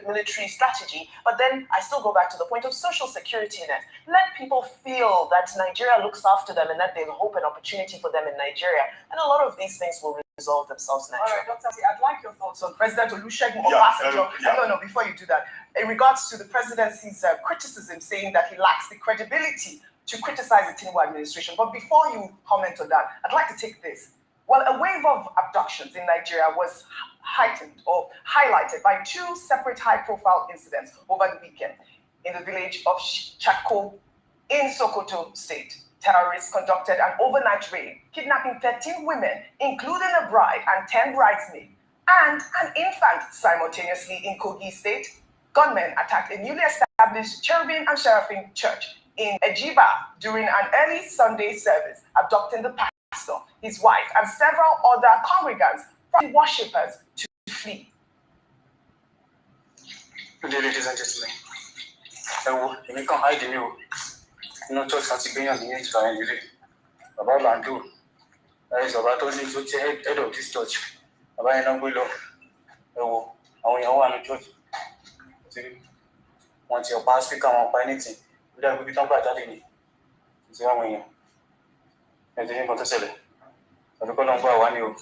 military strategy. But then I still go back to the point of social security net. Let people feel that Nigeria looks after them and that there's hope and opportunity for them in Nigeria. And a lot of these things will resolve themselves naturally. All right, Dr. Z, I'd like your thoughts on President Olusegun Obasanjo. No, before you do that, in regards to the presidency's criticism, saying that he lacks the credibility to criticize the Tinubu administration. But before you comment on that, I'd like to take this. Well, a wave of abductions in Nigeria was heightened or highlighted by two separate high-profile incidents over the weekend in the village of Chako in Sokoto State. Terrorists conducted an overnight raid, kidnapping 13 women, including a bride and 10 bridesmaids, and an infant simultaneously in Kogi State. Gunmen attacked a newly established Cherubim and Seraphim church in Ejiba during an early Sunday service, abducting the pastor, his wife, and several other congregants from worshippers to flee. Good day, ladies and gentlemen. You can hide the new. Church can be on the inside. About Landu. That is about only to head of this church. About an umbrella. Oh, I want to church. Once your pastor come up anything, we don't be talking about that in it. It's one way. And then what to say? I'm going to go one.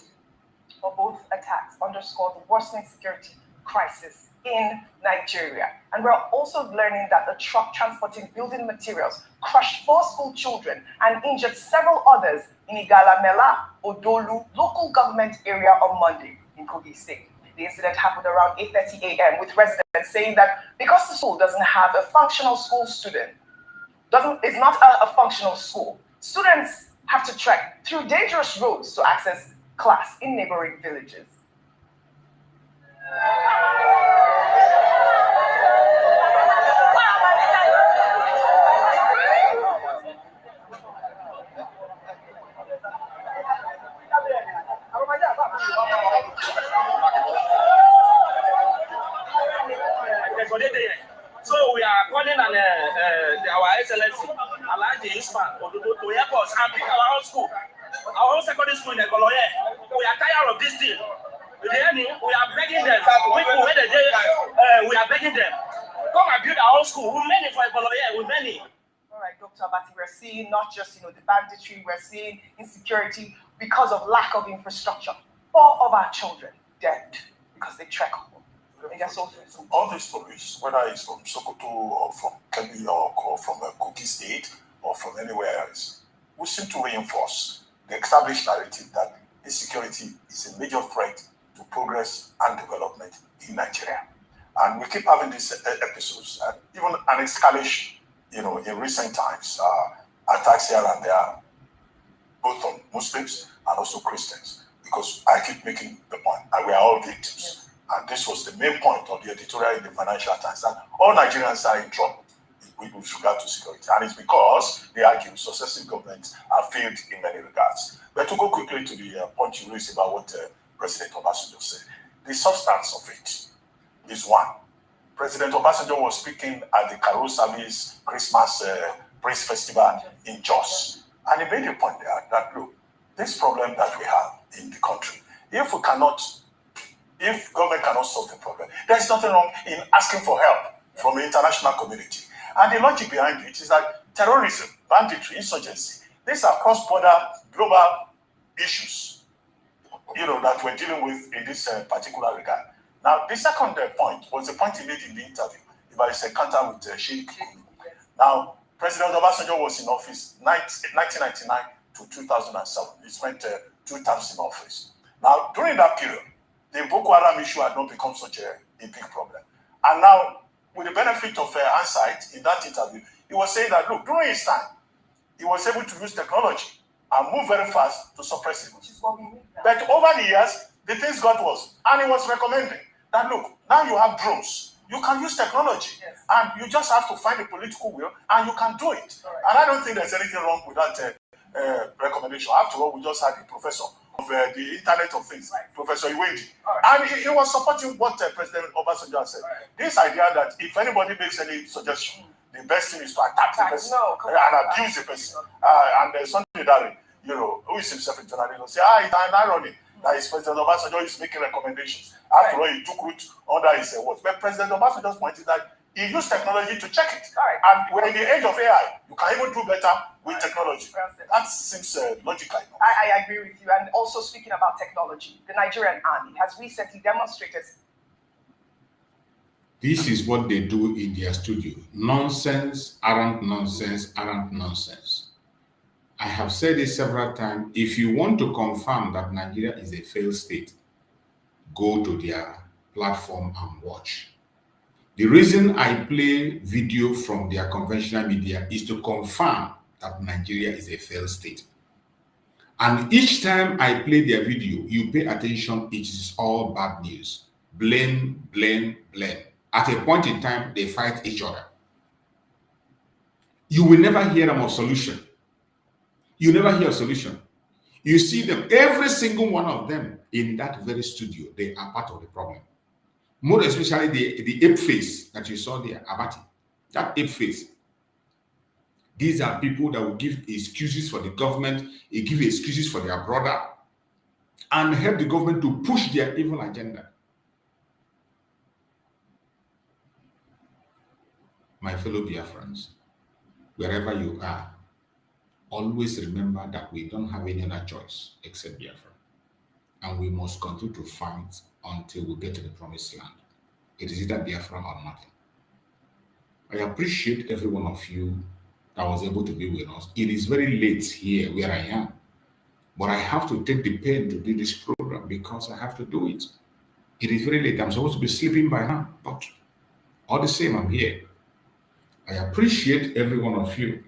For both attacks underscore the worsening security crisis in Nigeria. And we're also learning that a truck transporting building materials crushed 4 school children and injured several others in Igalamela, Odolu local government area on Monday in Kogi State. The incident happened around 8:30 a.m. with residents saying that because the school doesn't have a functional school student, is not a functional school, students have to trek through dangerous roads to access class in neighboring villages. So we are calling on our excellency, Alhaji Isman, to help us and pick our own school, our own secondary school in Ekoloye. We are tired of this thing. We are begging them. We are begging them. Come and build our own school. We're many for Ekoloye. We're many. All right, Dr. Abati, we're seeing not just the banditry, we're seeing insecurity because of lack of infrastructure. 4 of our children dead because they trek home. All these stories, whether it's from Sokoto or from Kebbi or from Kogi State or from anywhere else, we seem to reinforce the established narrative that insecurity is a major threat to progress and development in Nigeria. And we keep having these episodes, even an escalation, in recent times, attacks here and there, both on Muslims and also Christians, because I keep making the point, and we are all victims. And this was the main point of the editorial in the Financial Times, that all Nigerians are in trouble with regard to security. And it's because they argue successive governments have failed in many regards. But to go quickly to the point you raised about what President Obasanjo said, the substance of it is one. President Obasanjo was speaking at the Carol Service Christmas Praise Festival in Jos. And he made a point there that, look, this problem that we have in the country, if government cannot solve the problem, there's nothing wrong in asking for help from the international community. And the logic behind it is that terrorism, banditry, insurgency, these are cross-border global issues, that we're dealing with in this particular regard. Now, the second point was the point he made in the interview about his encounter with Sheikh. Now, President Obasanjo was in office 1999 to 2007. He spent 2 terms in office. Now, during that period, the Boko Haram issue had not become such a big problem. And now, with the benefit of hindsight in that interview, he was saying that, look, during his time, he was able to use technology and move very fast to suppress it. But over the years, the things got worse. And he was recommending that, look, now you have drones. You can use technology. And you just have to find a political will, and you can do it. And I don't think there's anything wrong with that recommendation. After all, we just had the professor of the Internet of Things, Professor Iwendi. And he was supporting what President Obasanjo said. This idea that if anybody makes any suggestion, the best thing is to attack the person and abuse the person. And Sunday Dare, who is himself a journalist, will say, it's an irony that his President Obasanjo is making recommendations. After all, he took root under his words. But President Obasanjo pointed that he used technology to check it. And we're in the age of AI. You can even do better with technology. That seems logical. I agree with you. And also speaking about technology, the Nigerian army has recently demonstrated. This is what they do in their studio. Nonsense, arrant nonsense, arrant nonsense. I have said it several times. If you want to confirm that Nigeria is a failed state, go to their platform and watch. The reason I play video from their conventional media is to confirm that Nigeria is a failed state. And each time I play their video, you pay attention, it is all bad news. Blame, blame, blame. At a point in time, they fight each other. You will never hear them of solution. You never hear a solution. You see them, every single one of them in that very studio, they are part of the problem. More especially the ape face that you saw there, Abati. That ape face. These are people that will give excuses for the government, they give excuses for their brother, and help the government to push their evil agenda. My fellow Biafrans, wherever you are, always remember that we don't have any other choice except Biafra. And we must continue to fight until we get to the promised land. It is either Biafra or nothing. I appreciate every one of you that was able to be with us. It is very late here where I am, but I have to take the pain to do this program because I have to do it. It is very late. I'm supposed to be sleeping by now, but all the same, I'm here. I appreciate every one of you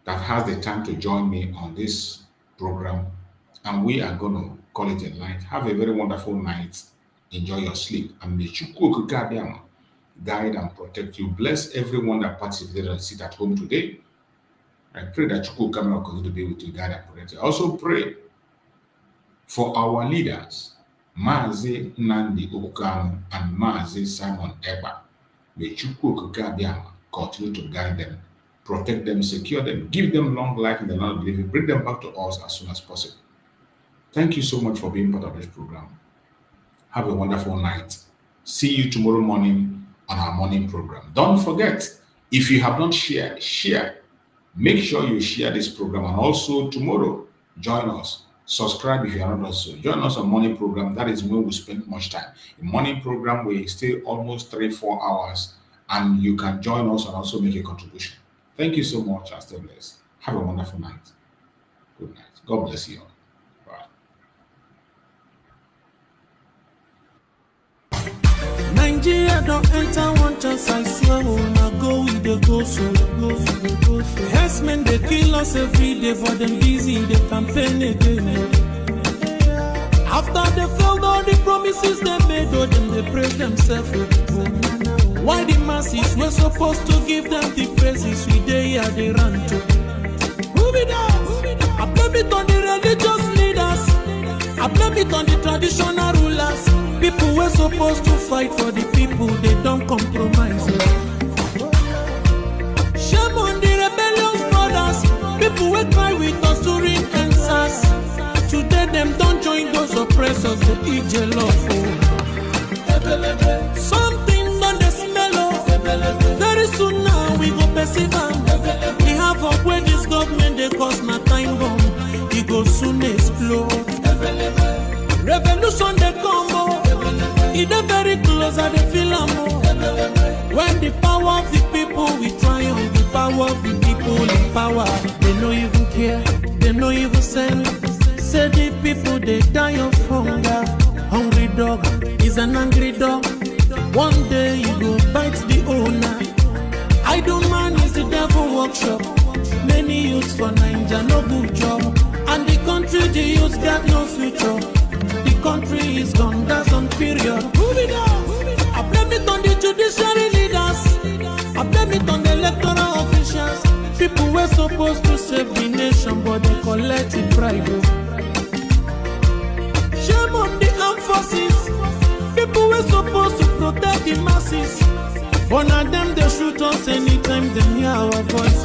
that has the time to join me on this program, and we are going to call it a night. Have a very wonderful night. Enjoy your sleep, and may Chukwu guide and protect you. Bless everyone that participated and sit at home today. I pray that Chukwu come and continue to be with you, guide and protect you. I also pray for our leaders, Mazi Nnamdi Kanu and Mazi Simon Eba. May Chukwu continue to guide them, protect them, secure them, give them long life in the land of living, bring them back to us as soon as possible. Thank you so much for being part of this program. Have a wonderful night. See you tomorrow morning on our morning program. Don't forget, if you have not shared, share. Make sure you share this program, and also tomorrow, join us. Subscribe if you are not also. Join us on morning program. That is when we spend much time. In morning program, we stay almost 3-4 hours, and you can join us and also make a contribution. Thank you so much, and stay blessed. Have a wonderful night. Good night. God bless you all. Nigeria don't enter one chance, I swear, now go with the go so. Herdsmen, they kill us every day, for them busy, they campaign again. After they failed all the promises they made, oh, them they praise themselves. Why the masses were supposed to give them the praises, we they here they run to. Move it down. I blame it on the religious leaders, I blame it on the traditional rulers. People were supposed to fight for the people, they don't compromise. Shame on the rebellious brothers. People will cry with us during answers. Today them don't join those oppressors, they eat jollof. Something done the smell of. Very soon now we go perceive them. We have up where this government they cause my time bomb. It go soon explode. Revolution they come. It's very close at the film. When the power of the people we triumph, the power of the people in power. They no even care, they no even send. Say the people they die of hunger. Hungry dog is an angry dog. One day you go bite the owner. Idle man is the devil workshop. Many youths for Nigeria no good job, and the country the youths got no future. The country is gone, that's on period. Move it on. I blame it on the judiciary leaders, I blame it on the electoral officials. People were supposed to save the nation, but they collected bribe. Shame on the armed forces. People were supposed to protect the masses, but now them they shoot us anytime they hear our voice.